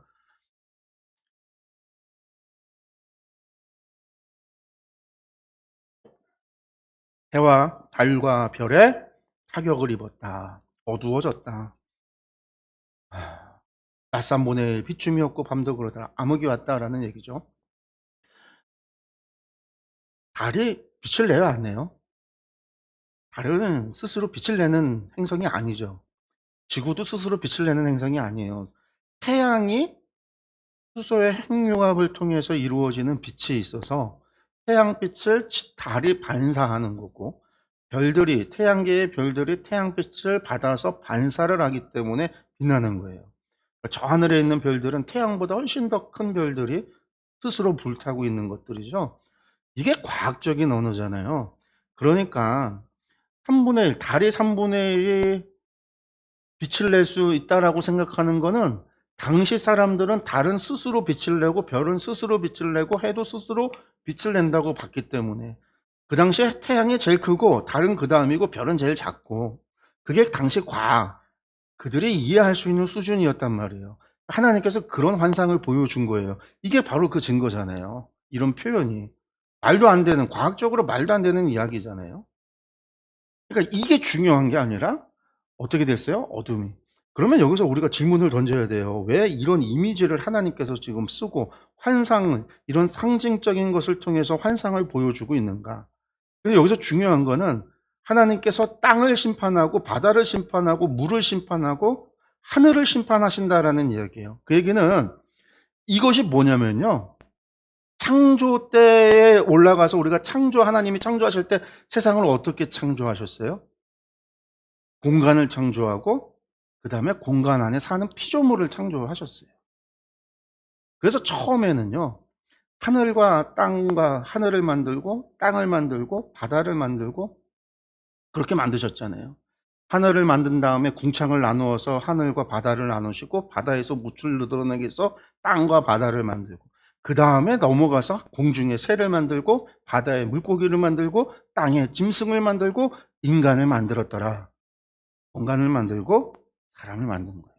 해와 달과 별에 타격을 입었다. 어두워졌다. 낮 3분의 1 비춤이 없고 밤도 그러더라. 암흑이 왔다라는 얘기죠. 달이 빛을 내요, 안 내요? 달은 스스로 빛을 내는 행성이 아니죠. 지구도 스스로 빛을 내는 행성이 아니에요. 태양이 수소의 핵융합을 통해서 이루어지는 빛이 있어서 태양빛을 달이 반사하는 거고, 별들이, 태양계의 별들이 태양빛을 받아서 반사를 하기 때문에 빛나는 거예요. 저 하늘에 있는 별들은 태양보다 훨씬 더 큰 별들이 스스로 불타고 있는 것들이죠. 이게 과학적인 언어잖아요. 그러니까 3분의 1, 달이 3분의 1이 빛을 낼 수 있다라고 생각하는 거는, 당시 사람들은 달은 스스로 빛을 내고 별은 스스로 빛을 내고 해도 스스로 빛을 낸다고 봤기 때문에, 그 당시에 태양이 제일 크고 달은 그 다음이고 별은 제일 작고, 그게 당시 과학, 그들이 이해할 수 있는 수준이었단 말이에요. 하나님께서 그런 환상을 보여준 거예요. 이게 바로 그 증거잖아요. 이런 표현이 말도 안 되는, 과학적으로 말도 안 되는 이야기잖아요. 그러니까 이게 중요한 게 아니라 어떻게 됐어요? 어둠이. 그러면 여기서 우리가 질문을 던져야 돼요. 왜 이런 이미지를 하나님께서 지금 쓰고 환상을, 이런 상징적인 것을 통해서 환상을 보여주고 있는가? 그래서 여기서 중요한 거는 하나님께서 땅을 심판하고 바다를 심판하고 물을 심판하고 하늘을 심판하신다라는 이야기예요. 그 얘기는 이것이 뭐냐면요, 창조 때에 올라가서 우리가 하나님이 창조하실 때 세상을 어떻게 창조하셨어요? 공간을 창조하고 그 다음에 공간 안에 사는 피조물을 창조하셨어요. 그래서 처음에는요, 하늘을 만들고 땅을 만들고 바다를 만들고 그렇게 만드셨잖아요. 하늘을 만든 다음에 궁창을 나누어서 하늘과 바다를 나누시고, 바다에서 무출을 늘어나게 해서 땅과 바다를 만들고, 그 다음에 넘어가서 공중에 새를 만들고 바다에 물고기를 만들고 땅에 짐승을 만들고 인간을 만들었더라. 공간을 만들고 사람을 만든 거예요.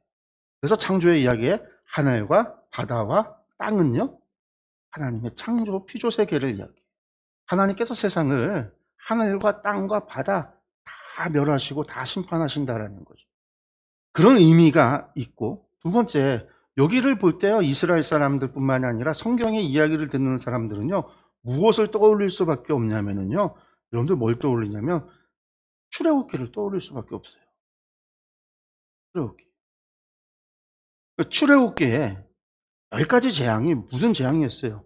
그래서 창조의 이야기에 하늘과 바다와 땅은요, 하나님의 창조 피조 세계를 이야기해요. 하나님께서 세상을 하늘과 땅과 바다 다 멸하시고 다 심판하신다라는 거죠. 그런 의미가 있고, 두 번째, 여기를 볼 때요, 이스라엘 사람들뿐만이 아니라 성경의 이야기를 듣는 사람들은요, 무엇을 떠올릴 수밖에 없냐면요, 여러분들 뭘 떠올리냐면 출애굽기를 떠올릴 수밖에 없어요. 출애굽기. 출애굽기에 10가지 재앙이 무슨 재앙이었어요?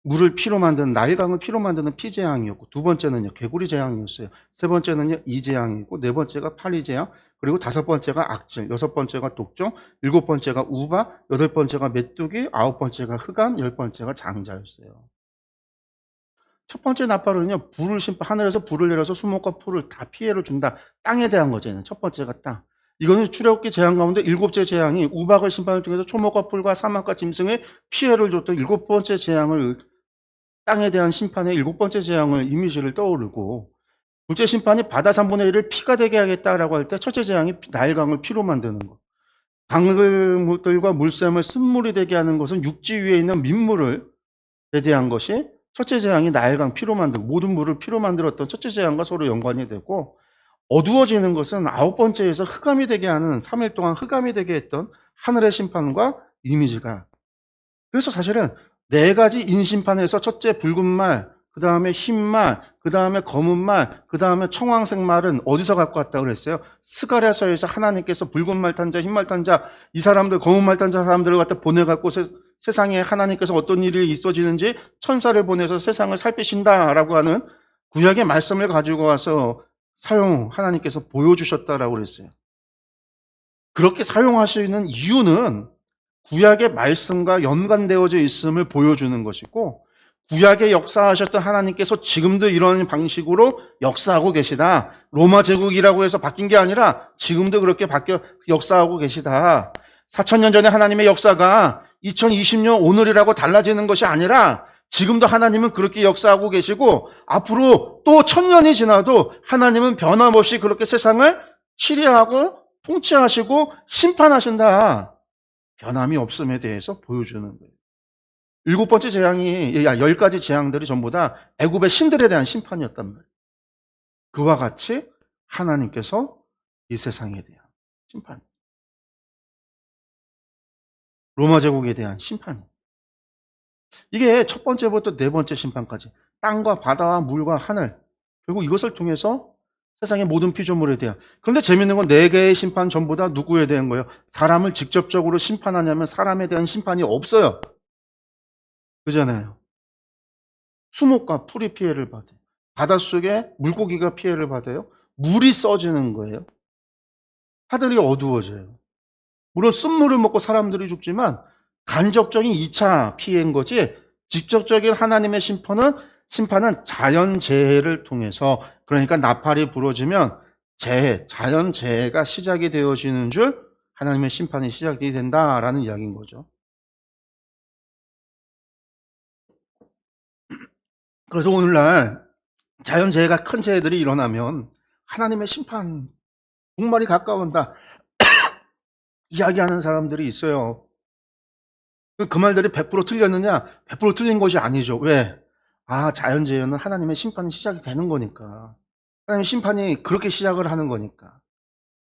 물을 피로 만드는, 나일강을 피로 만드는 피재앙이었고, 두 번째는요, 개구리 재앙이었어요. 세 번째는요, 이재앙이고, 네 번째가 파리재앙, 그리고 다섯 번째가 악질, 여섯 번째가 독종, 일곱 번째가 우박, 여덟 번째가 메뚜기, 아홉 번째가 흑암, 열 번째가 장자였어요. 첫 번째 나팔은요, 하늘에서 불을 내려서 수목과 풀을 다 피해를 준다. 땅에 대한 거죠. 첫 번째가 땅. 이거는 출애굽기 재앙 가운데 일곱째 재앙이 우박을 심판을 통해서 초목과 풀과 사막과 짐승에 피해를 줬던 일곱 번째 재앙을, 땅에 대한 심판의 일곱 번째 재앙을, 이미지를 떠오르고, 둘째 심판이 바다 3분의 1을 피가 되게 하겠다라고 할 때 첫째 재앙이 나일강을 피로 만드는 것. 강물들과 물샘을 쓴물이 되게 하는 것은 육지 위에 있는 민물을 대대한 것이, 첫째 재앙이 나일강 피로 만들고 모든 물을 피로 만들었던 첫째 재앙과 서로 연관이 되고, 어두워지는 것은 아홉 번째에서 흑암이 되게 하는, 3일 동안 흑암이 되게 했던 하늘의 심판과 이미지가. 그래서 사실은 네 가지 인심판에서 첫째 붉은 말, 그 다음에 흰 말, 그 다음에 검은 말, 그 다음에 청황색 말은 어디서 갖고 왔다고 그랬어요? 스가랴서에서 하나님께서 붉은 말 탄 자, 흰 말 탄 자, 이 사람들, 검은 말 탄 자 사람들을 갖다 보내갖고 세상에 하나님께서 어떤 일이 있어지는지 천사를 보내서 세상을 살피신다라고 하는 구약의 말씀을 가지고 와서 하나님께서 보여주셨다라고 그랬어요. 그렇게 사용하시는 이유는 구약의 말씀과 연관되어져 있음을 보여주는 것이고, 구약에 역사하셨던 하나님께서 지금도 이런 방식으로 역사하고 계시다. 로마 제국이라고 해서 바뀐 게 아니라 지금도 그렇게 역사하고 계시다. 4,000년 전에 하나님의 역사가 2020년 오늘이라고 달라지는 것이 아니라 지금도 하나님은 그렇게 역사하고 계시고, 앞으로 또 1,000년이 지나도 하나님은 변함없이 그렇게 세상을 치리하고 통치하시고 심판하신다. 변함이 없음에 대해서 보여주는 거예요. 7번째 재앙이, 10가지 재앙들이 전부 다 애굽의 신들에 대한 심판이었단 말이에요. 그와 같이 하나님께서 이 세상에 대한 심판, 로마 제국에 대한 심판, 이게 첫 번째부터 네 번째 심판까지 땅과 바다와 물과 하늘, 결국 이것을 통해서 세상의 모든 피조물에 대한. 그런데 재밌는 건 네 개의 심판 전부 다 누구에 대한 거예요? 사람을 직접적으로 심판하냐면 사람에 대한 심판이 없어요. 그잖아요. 수목과 풀이 피해를 받아요. 바닷속에 물고기가 피해를 받아요. 물이 써지는 거예요. 하늘이 어두워져요. 물론 쓴물을 먹고 사람들이 죽지만 간접적인 2차 피해인 거지, 직접적인 하나님의 심판은 자연재해를 통해서, 그러니까 나팔이 부러지면 자연재해가 시작이 되어지는 줄 하나님의 심판이 시작이 된다라는 이야기인 거죠. 그래서 오늘날 자연재해가 큰 재해들이 일어나면 하나님의 심판 종말이 가까운다 이야기하는 사람들이 있어요. 그 말들이 100% 틀렸느냐? 100% 틀린 것이 아니죠. 왜? 자연재해는 하나님의 심판이 시작이 되는 거니까. 하나님의 심판이 그렇게 시작을 하는 거니까.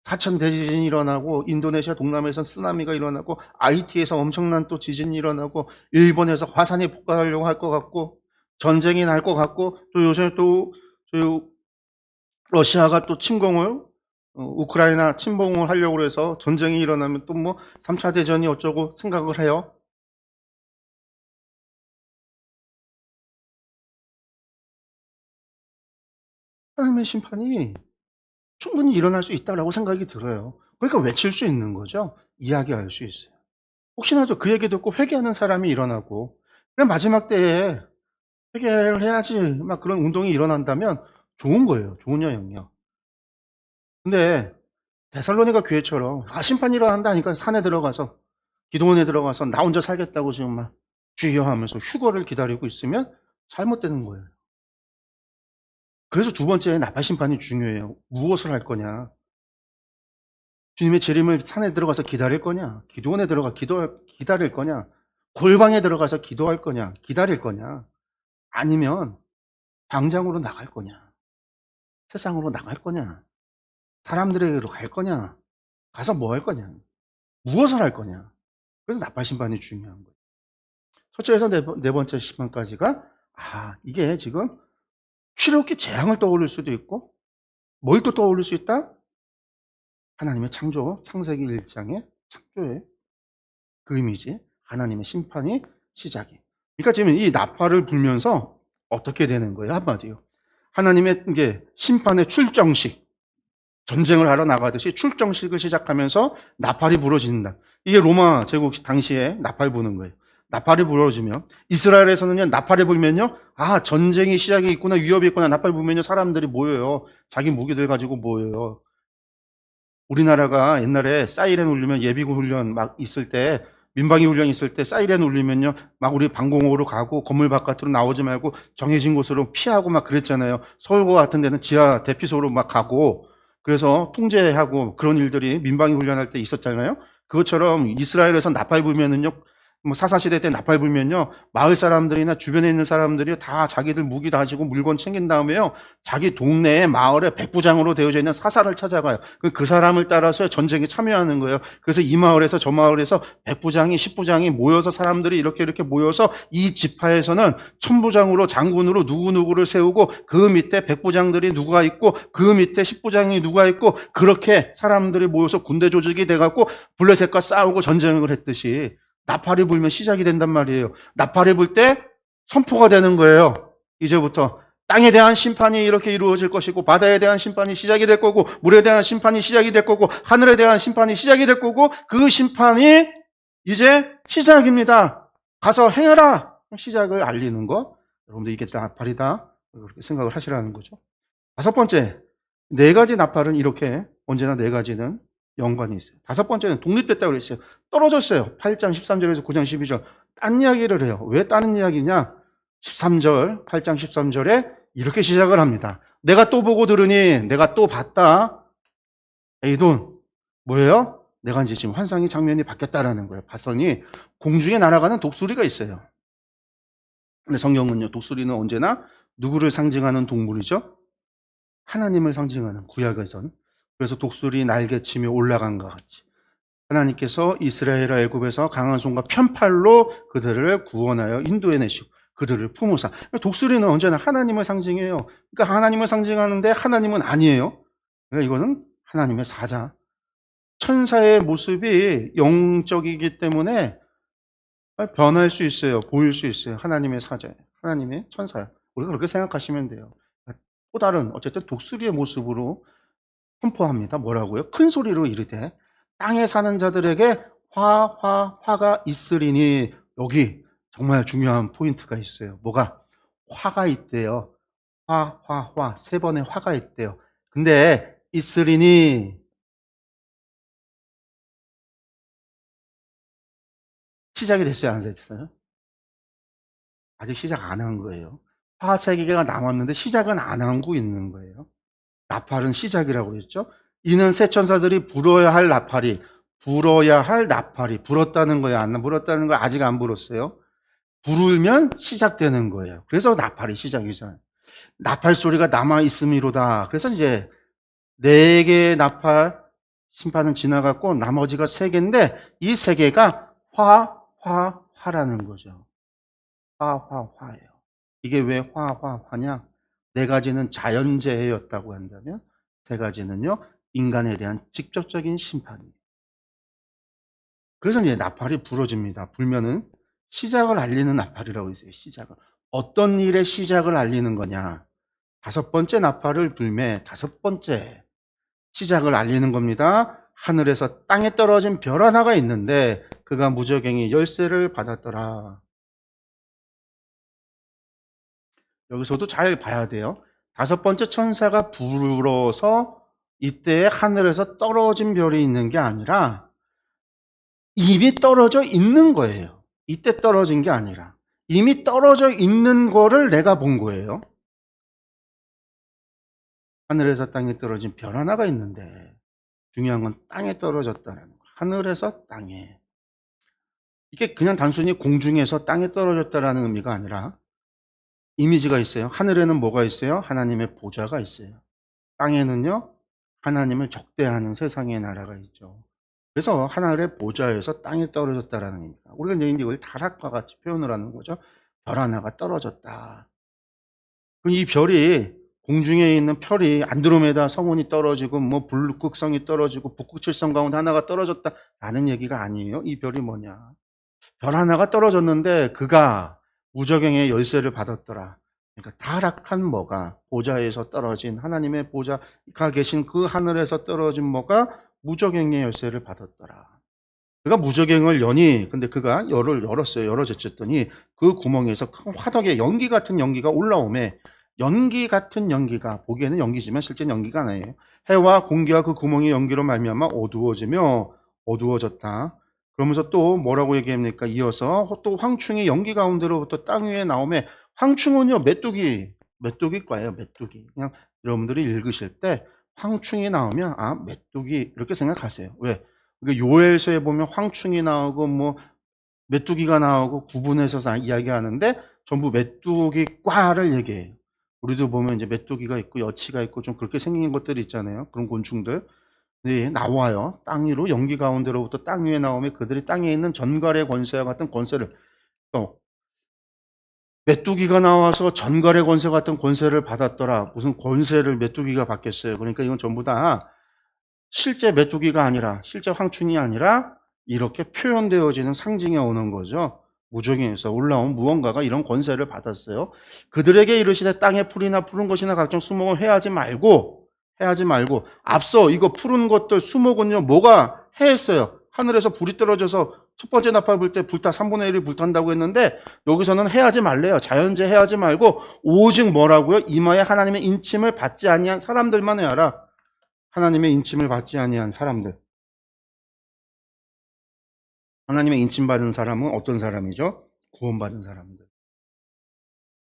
사천 대지진이 일어나고, 인도네시아 동남아에서 쓰나미가 일어나고, IT에서 엄청난 또 지진이 일어나고, 일본에서 화산이 폭발하려고 할 것 같고, 전쟁이 날 것 같고, 또 요새 또 러시아가 또 우크라이나 침공을 하려고 해서 전쟁이 일어나면 또 3차 대전이 어쩌고 생각을 해요. 하나님의 심판이 충분히 일어날 수 있다고 생각이 들어요. 그러니까 외칠 수 있는 거죠. 이야기할 수 있어요. 혹시나도 그 얘기 듣고 회개하는 사람이 일어나고, 그냥 마지막 때에 회개를 해야지 막 그런 운동이 일어난다면 좋은 거예요. 좋은 영역. 근데 데살로니가 교회처럼 심판이 일어난다 하니까 산에 들어가서, 기도원에 들어가서 나 혼자 살겠다고 지금 막 주여 하면서 휴거를 기다리고 있으면 잘못되는 거예요. 그래서 두 번째 나팔 심판이 중요해요. 무엇을 할 거냐? 주님의 재림을 산에 들어가서 기다릴 거냐? 기도원에 들어가 기다릴 거냐? 골방에 들어가서 기도할 거냐? 기다릴 거냐? 아니면 광장으로 나갈 거냐? 세상으로 나갈 거냐? 사람들에게로 갈 거냐? 가서 뭐 할 거냐? 무엇을 할 거냐? 그래서 나팔 심판이 중요한 거예요. 첫째에서 네 번째 심판까지가 이게 지금 출애굽기 재앙을 떠올릴 수도 있고, 뭘 또 떠올릴 수 있다? 하나님의 창조, 창세기 1장의 창조의 그 이미지, 하나님의 심판이 시작이. 그러니까 지금 이 나팔을 불면서 어떻게 되는 거예요? 한마디로 하나님의 이게 심판의 출정식, 전쟁을 하러 나가듯이 출정식을 시작하면서 나팔이 부러진다. 이게 로마 제국 당시에 나팔 부는 거예요. 나팔이 부러지면, 이스라엘에서는요, 나팔이 불면요, 전쟁이 시작이 있구나, 위협이 있구나, 나팔 불면요, 사람들이 모여요. 자기 무기들 가지고 모여요. 우리나라가 옛날에 사이렌 울리면 예비군 훈련 막 있을 때, 민방위 훈련 있을 때 사이렌 울리면요, 막 우리 방공호로 가고 건물 바깥으로 나오지 말고 정해진 곳으로 피하고 막 그랬잖아요. 서울고 같은 데는 지하 대피소로 막 가고, 그래서 통제하고 그런 일들이 민방위 훈련할 때 있었잖아요. 그것처럼 이스라엘에서 나팔 불면은요, 뭐 사사시대 때 나팔 불면요, 마을 사람들이나 주변에 있는 사람들이 다 자기들 무기 다지고 물건 챙긴 다음에요, 자기 동네에 마을에 백부장으로 되어져 있는 사사를 찾아가요. 그 사람을 따라서 전쟁에 참여하는 거예요. 그래서 이 마을에서 저 마을에서 백부장이, 십부장이 모여서 사람들이 이렇게 모여서 이 지파에서는 천부장으로, 장군으로 누구누구를 세우고, 그 밑에 백부장들이 누가 있고, 그 밑에 십부장이 누가 있고, 그렇게 사람들이 모여서 군대 조직이 돼갖고 블레셋과 싸우고 전쟁을 했듯이 나팔이 불면 시작이 된단 말이에요. 나팔이 불 때 선포가 되는 거예요. 이제부터 땅에 대한 심판이 이렇게 이루어질 것이고, 바다에 대한 심판이 시작이 될 거고, 물에 대한 심판이 시작이 될 거고, 하늘에 대한 심판이 시작이 될 거고, 그 심판이 이제 시작입니다. 가서 행해라. 시작을 알리는 거. 여러분들 이게 나팔이다, 그렇게 생각을 하시라는 거죠. 다섯 번째, 네 가지 나팔은 이렇게 언제나 네 가지는 연관이 있어요. 다섯 번째는 독립됐다고 그랬어요. 떨어졌어요. 8장 13절에서 9장 12절. 딴 이야기를 해요. 왜 다른 이야기냐? 13절, 8장 13절에 이렇게 시작을 합니다. 내가 또 보고 들으니, 내가 또 봤다. 에이돈, 뭐예요? 내가 이제 지금 환상의 장면이 바뀌었다라는 거예요. 봤더니 공중에 날아가는 독수리가 있어요. 근데 성경은요, 독수리는 언제나 누구를 상징하는 동물이죠? 하나님을 상징하는, 구약에선. 그래서 독수리 날개치며 올라간 것 같이 하나님께서 이스라엘을 애굽에서 강한 손과 편팔로 그들을 구원하여 인도해내시고 그들을 품으사. 독수리는 언제나 하나님을 상징해요. 그러니까 하나님을 상징하는데 하나님은 아니에요. 그러니까 이거는 하나님의 사자. 천사의 모습이 영적이기 때문에 변할 수 있어요. 보일 수 있어요. 하나님의 사자, 하나님의 천사야. 우리가 그렇게 생각하시면 돼요. 또 다른 어쨌든 독수리의 모습으로 선포합니다. 뭐라고요? 큰 소리로 이르되 땅에 사는 자들에게 화가 있으리니. 여기 정말 중요한 포인트가 있어요. 뭐가? 화가 있대요. 화. 세 번의 화가 있대요. 근데 있으리니 시작이 됐어요? 안 됐어요? 아직 시작 안 한 거예요. 화 세 개가 남았는데 시작은 안 하고 있는 거예요. 나팔은 시작이라고 그랬죠. 이는 새 천사들이 불어야 할 나팔이, 불었다는 거예요? 안 불었다는 거예요? 아직 안 불었어요. 부르면 시작되는 거예요. 그래서 나팔이 시작이잖아요. 나팔 소리가 남아 있음이로다. 그래서 이제 네 개의 나팔 심판은 지나갔고 나머지가 세 개인데 이 세 개가 화라는 거죠. 화예요. 이게 왜 화냐? 네 가지는 자연재해였다고 한다면 세 가지는요, 인간에 대한 직접적인 심판이에요. 그래서 이제 나팔이 불어집니다. 불면은 시작을 알리는 나팔이라고 했어요. 시작을. 어떤 일의 시작을 알리는 거냐? 다섯 번째 나팔을 불매, 다섯 번째 시작을 알리는 겁니다. 하늘에서 땅에 떨어진 별 하나가 있는데 그가 무적행이 열쇠를 받았더라. 여기서도 잘 봐야 돼요. 다섯 번째 천사가 불어서 이때 하늘에서 떨어진 별이 있는 게 아니라 이미 떨어져 있는 거예요. 이때 떨어진 게 아니라 이미 떨어져 있는 거를 내가 본 거예요. 하늘에서 땅에 떨어진 별 하나가 있는데 중요한 건 땅에 떨어졌다는 거. 하늘에서 땅에. 이게 그냥 단순히 공중에서 땅에 떨어졌다라는 의미가 아니라 이미지가 있어요. 하늘에는 뭐가 있어요? 하나님의 보좌가 있어요. 땅에는요, 하나님을 적대하는 세상의 나라가 있죠. 그래서 하늘의 보좌에서 땅에 떨어졌다라는 의미입니다. 우리가 이제 이걸 타락과 같이 표현을 하는 거죠. 별 하나가 떨어졌다. 그럼 이 별이, 공중에 있는 별이 안드로메다 성운이 떨어지고 뭐 북극성이 떨어지고 북극칠성 가운데 하나가 떨어졌다라는 얘기가 아니에요. 이 별이 뭐냐? 별 하나가 떨어졌는데 그가 무저갱의 열쇠를 받았더라. 그러니까 타락한 뭐가, 보좌에서 떨어진, 하나님의 보좌가 계신 그 하늘에서 떨어진 뭐가 무저갱의 열쇠를 받았더라. 그가 무저갱을 여니, 근데 그가 열었어요. 열어젖혔더니 그 구멍에서 큰 화덕에 연기 같은 연기가 올라오매, 연기 같은 연기가, 보기에는 연기지만 실제는 연기가 아니에요. 해와 공기와 그 구멍의 연기로 말미암아 어두워지며 어두워졌다. 그러면서 또 뭐라고 얘기합니까? 이어서 또 황충이 연기 가운데로부터 땅 위에 나오매, 황충은요, 메뚜기과예요. 메뚜기. 그냥 여러분들이 읽으실 때 황충이 나오면 아, 메뚜기 이렇게 생각하세요. 왜? 요엘서에 보면 황충이 나오고 뭐 메뚜기가 나오고 구분해서 이야기하는데 전부 메뚜기과를 얘기해요. 우리도 보면 이제 메뚜기가 있고 여치가 있고 좀 그렇게 생긴 것들이 있잖아요. 그런 곤충들. 네, 나와요. 땅 위로 연기 가운데로부터 땅 위에 나오면 그들이 땅에 있는 전갈의 권세와 같은 권세를 또 메뚜기가 나와서 전갈의 권세 같은 권세를 받았더라. 무슨 권세를 메뚜기가 받겠어요. 그러니까 이건 전부 다 실제 메뚜기가 아니라 실제 황충이 아니라 이렇게 표현되어지는 상징에 오는 거죠. 무적에서 올라온 무언가가 이런 권세를 받았어요. 그들에게 이르시되 땅에 풀이나 푸른 것이나 각종 수목은 해하지 말고 앞서 이거 푸른 것들 수목은요 뭐가 해했어요. 하늘에서 불이 떨어져서 첫 번째 나팔 불 때 불타 3분의 1이 불탄다고 했는데 여기서는 해하지 말래요. 자연재 해하지 말고 오직 뭐라고요? 이마에 하나님의 인침을 받지 아니한 사람들만 해하라. 하나님의 인침을 받지 아니한 사람들. 하나님의 인침받은 사람은 어떤 사람이죠? 구원받은 사람들.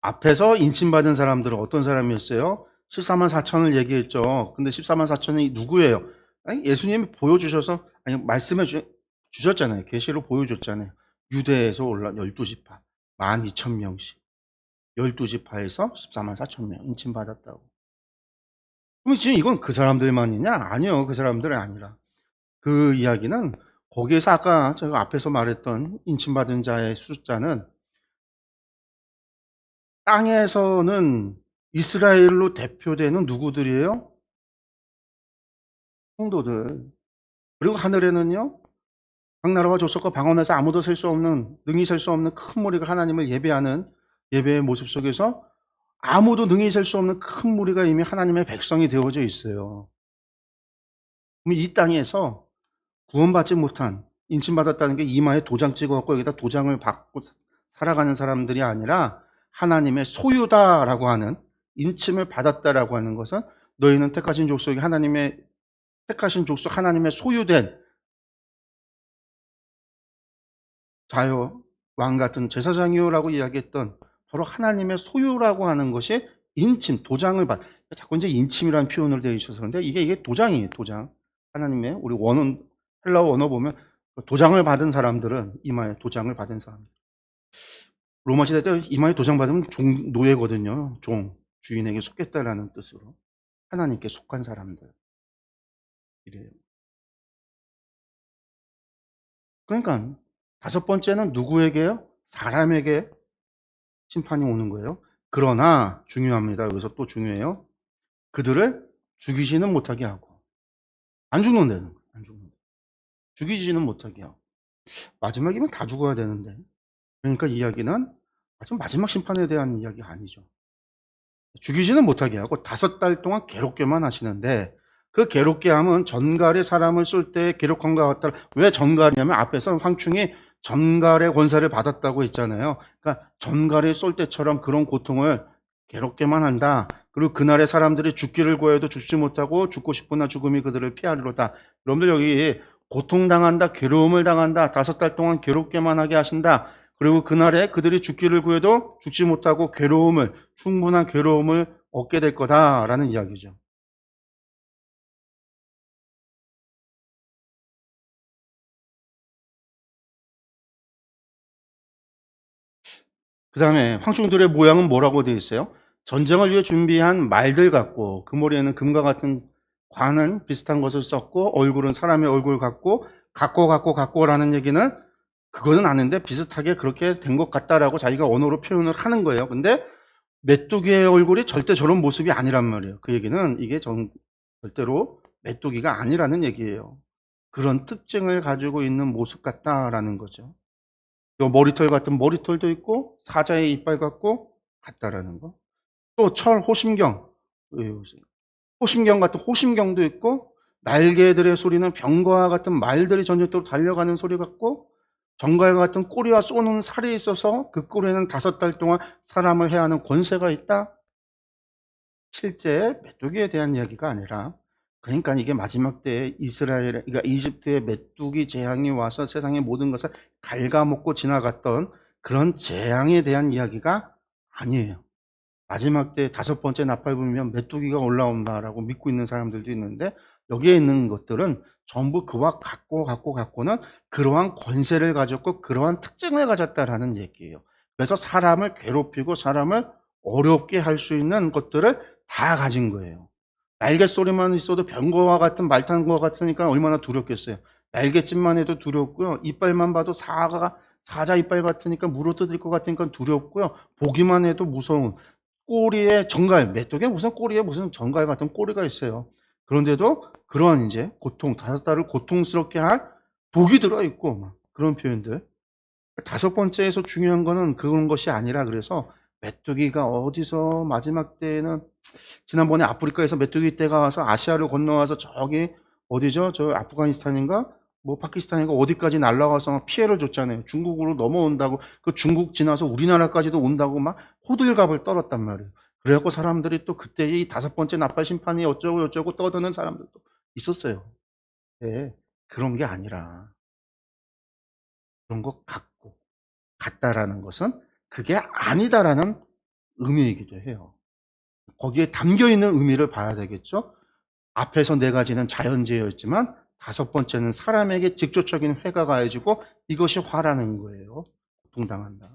앞에서 인침받은 사람들은 어떤 사람이었어요? 14만 4천을 얘기했죠. 근데 14만 4천이 누구예요? 아니, 예수님이 보여주셔서, 아니, 말씀해 주셨잖아요. 계시로 보여줬잖아요. 유대에서 올라 12지파, 12,000명씩. 12지파에서 14만 4천 명 인침받았다고. 그럼 지금 이건 그 사람들만이냐? 아니요. 그 사람들이 아니라. 그 이야기는 거기에서 아까 제가 앞에서 말했던 인침받은 자의 숫자는 땅에서는 이스라엘로 대표되는 누구들이에요? 성도들. 그리고 하늘에는요, 각 나라와 족속과 방언에서 아무도 셀 수 없는, 능히 셀 수 없는 큰 무리가 하나님을 예배하는 예배의 모습 속에서 아무도 능히 셀 수 없는 큰 무리가 이미 하나님의 백성이 되어져 있어요. 그럼 이 땅에서 구원받지 못한, 인침받았다는 게 이마에 도장 찍어갖고 여기다 도장을 받고 살아가는 사람들이 아니라 하나님의 소유다라고 하는, 인침을 받았다라고 하는 것은 너희는 택하신 족속이 하나님의 택하신 족속 하나님의 소유된 자요 왕 같은 제사장이요라고 이야기했던 바로 하나님의 소유라고 하는 것이 인침, 도장을 받. 자꾸 이제 인침이라는 표현을 되어 있어서 그런데 이게 도장이에요, 도장. 하나님의 우리 원은 헬라어 원어 보면 도장을 받은 사람들은 이마에 도장을 받은 사람. 로마 시대 때 이마에 도장 받으면 노예거든요. 종, 주인에게 속겠다라는 뜻으로 하나님께 속한 사람들 이래요. 그러니까 다섯 번째는 누구에게요? 사람에게 심판이 오는 거예요. 그러나 중요합니다. 여기서 또 중요해요. 그들을 죽이지는 못하게 하고 안 죽는다는 거예요. 안 죽는다. 죽이지는 못하게 하고 마지막이면 다 죽어야 되는데 그러니까 이야기는 마지막 심판에 대한 이야기가 아니죠. 죽이지는 못하게 하고 5달 동안 괴롭게만 하시는데 그 괴롭게 함은 전갈에 사람을 쏠 때 괴롭한 것 같다. 왜 전갈이냐면 앞에서 황충이 전갈의 권세를 받았다고 했잖아요. 그러니까 전갈이 쏠 때처럼 그런 고통을 괴롭게만 한다. 그리고 그날의 사람들이 죽기를 구해도 죽지 못하고 죽고 싶으나 죽음이 그들을 피하리로다. 여러분들 여기 고통당한다, 괴로움을 당한다, 5달 동안 괴롭게만 하게 하신다. 그리고 그날에 그들이 죽기를 구해도 죽지 못하고 충분한 괴로움을 얻게 될 거다라는 이야기죠. 그 다음에 황충들의 모양은 뭐라고 되어 있어요? 전쟁을 위해 준비한 말들 같고 그 머리에는 금과 같은 관은 비슷한 것을 썼고 얼굴은 사람의 얼굴 같고라는 얘기는 그거는 아는데 비슷하게 그렇게 된 것 같다라고 자기가 언어로 표현을 하는 거예요. 근데 메뚜기의 얼굴이 절대 저런 모습이 아니란 말이에요. 그 얘기는 이게 절대로 메뚜기가 아니라는 얘기예요. 그런 특징을 가지고 있는 모습 같다라는 거죠. 요 머리털 같은 머리털도 있고 사자의 이빨 같다라는 거. 또 호심경, 호심경 같은 호심경도 있고 날개들의 소리는 병거와 같은 말들이 전쟁터로 달려가는 소리 같고 정갈과 같은 꼬리와 쏘는 살이 있어서 그 꼬리에는 5달 동안 사람을 해야 하는 권세가 있다. 실제 메뚜기에 대한 이야기가 아니라 그러니까 이게 마지막 때에 그러니까 이집트의 메뚜기 재앙이 와서 세상의 모든 것을 갉아먹고 지나갔던 그런 재앙에 대한 이야기가 아니에요. 마지막 때 5번째 나팔 불면 메뚜기가 올라온다라고 믿고 있는 사람들도 있는데 여기에 있는 것들은 전부 그와 같고는 그러한 권세를 가졌고 그러한 특징을 가졌다라는 얘기예요. 그래서 사람을 괴롭히고 사람을 어렵게 할 수 있는 것들을 다 가진 거예요. 날개 소리만 있어도 병거와 같은 말 타는 것 같으니까 얼마나 두렵겠어요. 날갯짓만 해도 두렵고요. 이빨만 봐도 사자 이빨 같으니까 물어뜯을 것 같으니까 두렵고요. 보기만 해도 무서운 꼬리에 정갈, 메뚜기에 무슨 꼬리에 무슨 정갈 같은 꼬리가 있어요. 그런데도 그러한 이제 고통, 다섯 달을 고통스럽게 할 독이 들어있고 막 그런 표현들. 다섯 번째에서 중요한 거는 그런 것이 아니라 그래서 메뚜기가 어디서 마지막 때에는 지난번에 아프리카에서 메뚜기 떼가 와서 아시아를 건너와서 저기 어디죠? 저 아프가니스탄인가? 뭐 파키스탄인가 어디까지 날아가서 막 피해를 줬잖아요. 중국으로 넘어온다고 그 중국 지나서 우리나라까지도 온다고 막 호들갑을 떨었단 말이에요. 그래갖고 사람들이 또 그때 이 다섯 번째 나팔 심판이 어쩌고 저쩌고 떠드는 사람들도 있었어요. 네, 그런 게 아니라 그런 것 같고 같다라는 것은 그게 아니다라는 의미이기도 해요. 거기에 담겨 있는 의미를 봐야 되겠죠. 앞에서 네 가지는 자연재해였지만 다섯 번째는 사람에게 직접적인 해가 가해지고 이것이 화라는 거예요. 고통당한다.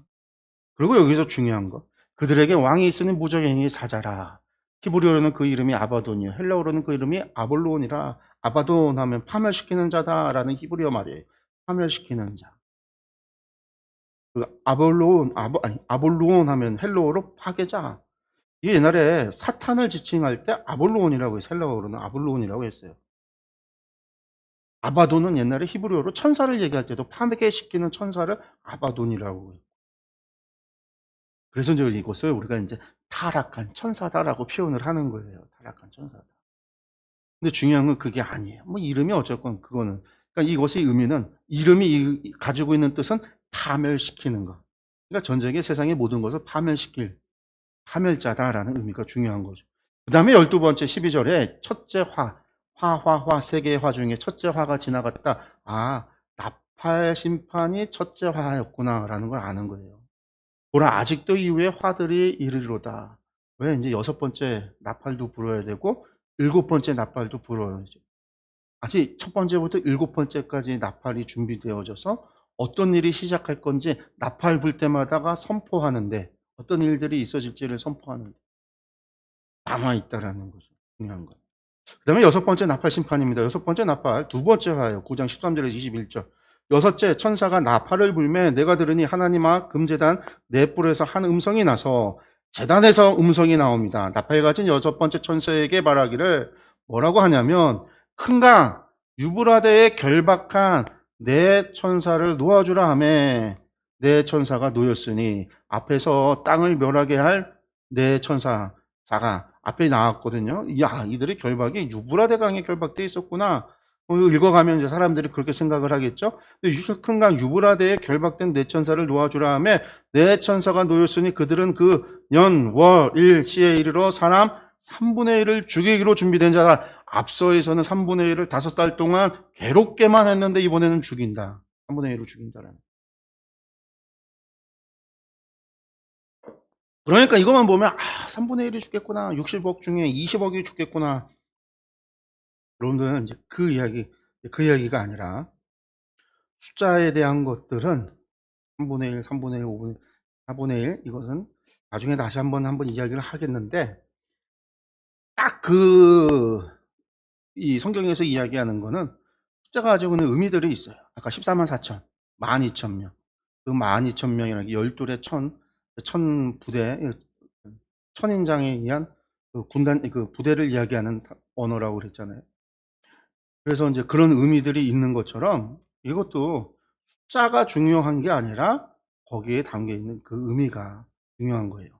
그리고 여기서 중요한 거. 그들에게 왕이 있으니 무적행위 사자라. 히브리어로는 그 이름이 아바돈이요. 헬라어로는 그 이름이 아볼론이라. 아바돈 하면 파멸시키는 자다라는 히브리어 말이에요. 파멸시키는 자. 그 아볼론 하면 헬라어로 파괴자. 이게 옛날에 사탄을 지칭할 때 아볼론이라고 해서 헬라어로는 아볼론이라고 했어요. 아바돈은 옛날에 히브리어로 천사를 얘기할 때도 파괴시키는 천사를 아바돈이라고 해요. 그래서 이제 이것을 우리가 이제 타락한 천사다라고 표현을 하는 거예요. 타락한 천사다. 근데 중요한 건 그게 아니에요. 뭐 이름이 어쨌건 그거는. 그러니까 이것의 의미는 이름이 가지고 있는 뜻은 파멸시키는 것. 그러니까 전 세계 세상의 모든 것을 파멸시킬 파멸자다라는 의미가 중요한 거죠. 그 다음에 12번째 12절에 첫째 세 개의 화 중에 첫째 화가 지나갔다. 아, 나팔 심판이 첫째 화였구나라는 걸 아는 거예요. 보라, 아직도 이후에 화들이 이르리로다. 왜 이제 여섯 번째 나팔도 불어야 되고 일곱 번째 나팔도 불어야죠. 아직 첫 번째부터 일곱 번째까지 나팔이 준비되어져서 어떤 일이 시작할 건지 나팔 불 때마다가 선포하는데 어떤 일들이 있어질지를 선포하는데 남아있다라는 거죠. 중요한 거. 그 다음에 여섯 번째 나팔 심판입니다. 여섯 번째 나팔, 두 번째 화요. 9장 13절에서 21절. 여섯째 천사가 나팔을 불매 내가 들으니 하나님 앞 금제단 네 뿔에서 한 음성이 나서 제단에서 음성이 나옵니다. 나팔 가진 여섯 번째 천사에게 말하기를 뭐라고 하냐면 큰 강 유브라데에 결박한 네 천사를 놓아주라 하매 네 천사가 놓였으니 앞에서 땅을 멸하게 할 네 천사가 앞에 나왔거든요. 야, 이들의 결박이 유브라데 강에 결박돼 있었구나. 읽어가면 이제 사람들이 그렇게 생각을 하겠죠. 큰 강 유브라데에 결박된 네 천사를 놓아주라 하며 네 천사가 놓였으니 그들은 그 년, 월, 일, 시에 이르러 사람 3분의 1을 죽이기로 준비된 자라. 앞서에서는 3분의 1을 5달 동안 괴롭게만 했는데 이번에는 죽인다. 3분의 1을 죽인다라는. 그러니까 이것만 보면 3분의 1이 죽겠구나. 60억 중에 20억이 죽겠구나. 여러분들은 이제 그 이야기가 아니라 숫자에 대한 것들은 3분의 1, 3분의 1, 5분의 1, 4분의 1 이것은 나중에 다시 한번 이야기를 하겠는데 딱 이 성경에서 이야기하는 거는 숫자가 가지고 있는 의미들이 있어요. 아까 14만 4천, 12,000명. 그 12,000명이라는 게 12의 천 부대, 천인장에 의한 그 군단, 그 부대를 이야기하는 언어라고 그랬잖아요. 그래서 이제 그런 의미들이 있는 것처럼 이것도 숫자가 중요한 게 아니라 거기에 담겨 있는 그 의미가 중요한 거예요.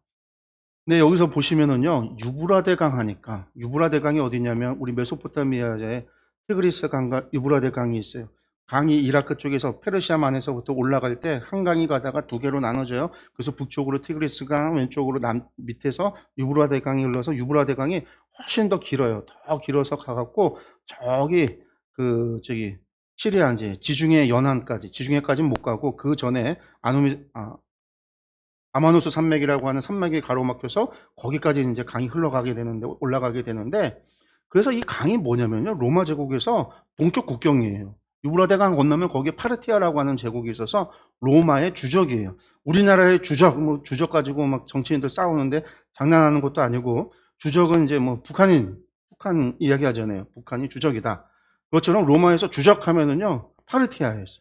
근데 여기서 보시면은요, 유브라데 강 하니까, 유브라데 강이 어디냐면, 우리 메소포타미아에 티그리스 강과 유브라데 강이 있어요. 강이 이라크 쪽에서 페르시아만에서부터 올라갈 때 한 강이 가다가 두 개로 나눠져요. 그래서 북쪽으로 티그리스 강, 왼쪽으로 밑에서 유브라데 강이 흘러서 유브라데 강이 훨씬 더 길어요. 더 길어서 가갖고, 시리아 이제 지중해까지는 못 가고, 그 전에 아마누스 산맥이라고 하는 산맥이 가로막혀서 거기까지 이제 강이 흘러가게 되는데 올라가게 되는데 그래서 이 강이 뭐냐면요. 로마 제국에서 동쪽 국경이에요. 유브라데강 건너면 거기에 파르티아라고 하는 제국이 있어서 로마의 주적이에요. 우리나라의 주적, 뭐 주적 가지고 막 정치인들 싸우는데 장난하는 것도 아니고 주적은 이제 뭐 북한 이야기 하잖아요. 북한이 주적이다. 그것처럼 로마에서 주적하면은요. 파르티아였어요.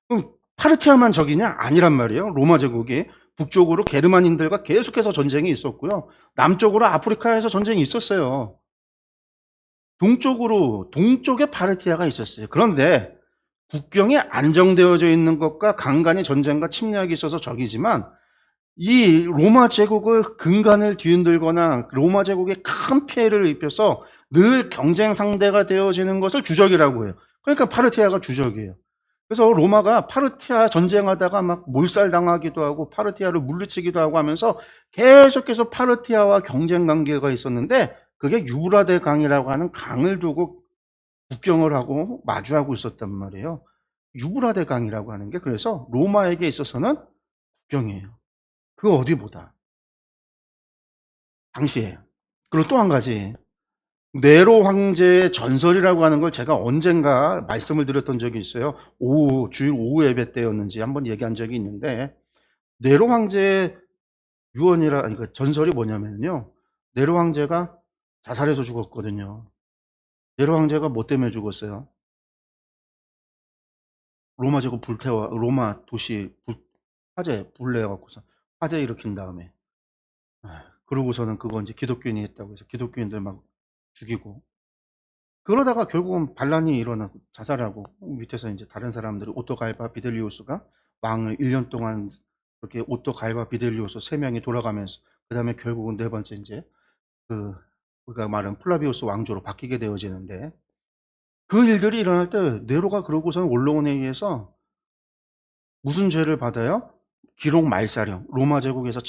그럼 파르티아만 적이냐? 아니란 말이에요. 로마 제국이 북쪽으로 게르만인들과 계속해서 전쟁이 있었고요. 남쪽으로 아프리카에서 전쟁이 있었어요. 동쪽에 파르티아가 있었어요. 그런데 국경이 안정되어져 있는 것과 간간히 전쟁과 침략이 있어서 적이지만 이 로마 제국의 근간을 뒤흔들거나 로마 제국에 큰 피해를 입혀서 늘 경쟁 상대가 되어지는 것을 주적이라고 해요. 그러니까 파르티아가 주적이에요. 그래서 로마가 파르티아 전쟁하다가 막 몰살당하기도 하고 파르티아를 물리치기도 하고 하면서 계속해서 파르티아와 경쟁 관계가 있었는데 그게 유브라데 강이라고 하는 강을 두고 국경을 하고 마주하고 있었단 말이에요. 유브라데 강이라고 하는 게 그래서 로마에게 있어서는 국경이에요. 그 어디보다 당시에. 그리고 또 한 가지 네로 황제의 전설이라고 하는 걸 제가 언젠가 말씀을 드렸던 적이 있어요. 주일 오후 예배 때였는지 한번 얘기한 적이 있는데 네로 황제의 유언이라 아니 그 전설이 뭐냐면요. 네로 황제가 자살해서 죽었거든요. 네로 황제가 뭐 때문에 죽었어요? 로마 제국 불태워 로마 도시 화재 불내 갖고서 화재 일으킨 다음에 그러고서는 그거 이제 기독교인이 했다고 해서 기독교인들 막 죽이고 그러다가 결국은 반란이 일어나고 자살하고 밑에서 이제 다른 사람들이 오토 갈바 비델리우스가 왕을 1년 동안 그렇게 오토 갈바 비델리우스 3명이 돌아가면서 그다음에 결국은 네 번째 이제 그 우리가 말하는 플라비우스 왕조로 바뀌게 되어지는데 그 일들이 일어날 때 네로가 그러고서는 원로원에 의해서 무슨 죄를 받아요? 기록 말살형. 로마 제국에서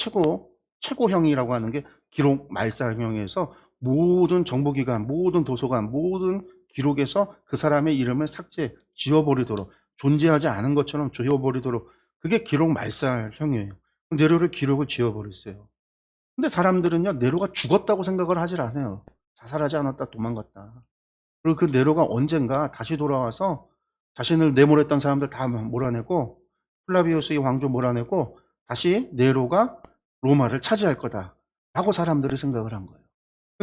최고형이라고 하는 게 기록 말살형에서 모든 정보기관, 모든 도서관, 모든 기록에서 그 사람의 이름을 지워버리도록 존재하지 않은 것처럼 지워버리도록 그게 기록 말살형이에요. 네로를 기록을 지워버렸어요. 근데 사람들은요, 네로가 죽었다고 생각을 하질 않아요. 자살하지 않았다, 도망갔다. 그리고 그 네로가 언젠가 다시 돌아와서 자신을 내몰았던 사람들 다 몰아내고 플라비우스의 왕조 몰아내고 다시 네로가 로마를 차지할 거다라고 사람들이 생각을 한 거예요.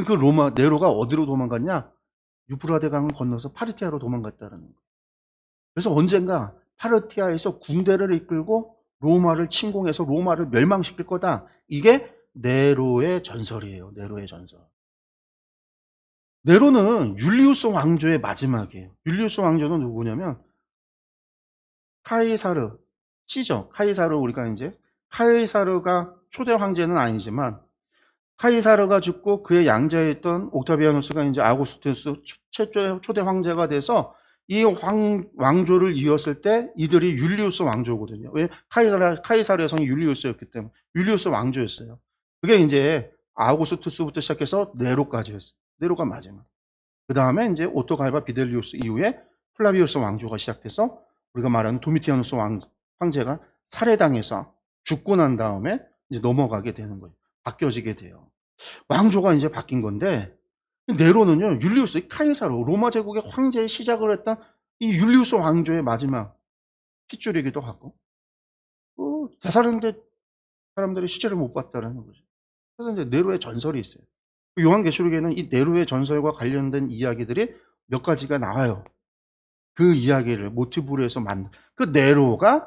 그 네로가 어디로 도망갔냐? 유프라데 강을 건너서 파르티아로 도망갔다는 거예요. 그래서 언젠가 파르티아에서 군대를 이끌고 로마를 침공해서 로마를 멸망시킬 거다. 이게 네로의 전설이에요. 네로의 전설. 네로는 율리우스 왕조의 마지막이에요. 율리우스 왕조는 누구냐면 카이사르, 시저, 카이사르 우리가 이제 카이사르가 초대 황제는 아니지만 카이사르가 죽고 그의 양자였던 옥타비아누스가 이제 아우구스투스 초대 황제가 돼서 이 왕조를 이었을 때 이들이 율리우스 왕조거든요. 왜? 카이사르의 성이 율리우스였기 때문에 율리우스 왕조였어요. 그게 이제 아우구스투스부터 시작해서 네로까지였어요. 네로가 마지막. 그 다음에 이제 오토 갈바 비델리우스 이후에 플라비우스 왕조가 시작돼서 우리가 말하는 도미티아누스 황제가 살해당해서 죽고 난 다음에 이제 넘어가게 되는 거예요. 바뀌어지게 돼요. 왕조가 이제 바뀐 건데 네로는요 율리우스 카이사르 로마 제국의 황제의 시작을 했던 이 율리우스 왕조의 마지막 핏줄이기도 하고 자살했는데 사람들이 시체를 못 봤다는 거죠. 그래서 이제 네로의 전설이 있어요. 요한계시록에는 이 네로의 전설과 관련된 이야기들이 몇 가지가 나와요. 그 이야기를 모티브로 해서 그 네로의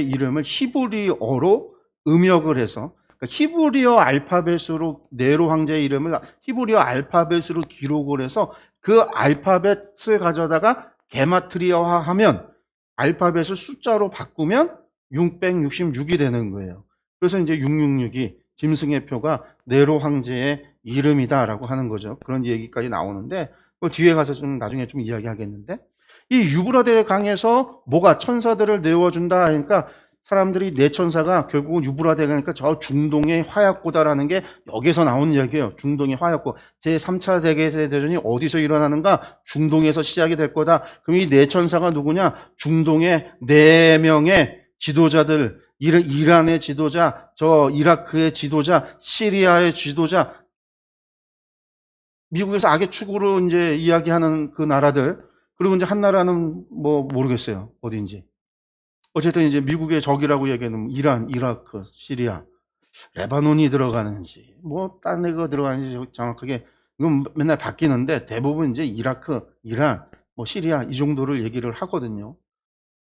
이름을 히브리어로 음역을 해서 그러니까 히브리어 알파벳으로 네로 황제의 이름을 히브리어 알파벳으로 기록을 해서 그 알파벳을 가져다가 게마트리아화하면 알파벳을 숫자로 바꾸면 666이 되는 거예요. 그래서 이제 666이 짐승의 표가 네로 황제의 이름이다라고 하는 거죠. 그런 얘기까지 나오는데 뒤에 가서 좀 나중에 좀 이야기하겠는데 이 유브라데 강에서 뭐가 천사들을 내어준다 하니까 사람들이 네 천사가 결국은 유브라데 강이니까 저 중동의 화약고다라는 게 여기서 나온 얘기예요. 중동의 화약고. 제3차 세계대전이 어디서 일어나는가? 중동에서 시작이 될 거다. 그럼 이 네 천사가 누구냐? 중동의 4명의 지도자들, 이란의 지도자, 저 이라크의 지도자, 시리아의 지도자, 미국에서 악의 축으로 이제 이야기하는 그 나라들, 그리고 이제 한 나라는 뭐 모르겠어요. 어디인지. 어쨌든 이제 미국의 적이라고 얘기하는 이란, 이라크, 시리아, 레바논이 들어가는지, 뭐, 딴 애가 들어가는지 정확하게, 이건 맨날 바뀌는데, 대부분 이제 이라크, 이란, 뭐, 시리아, 이 정도를 얘기를 하거든요.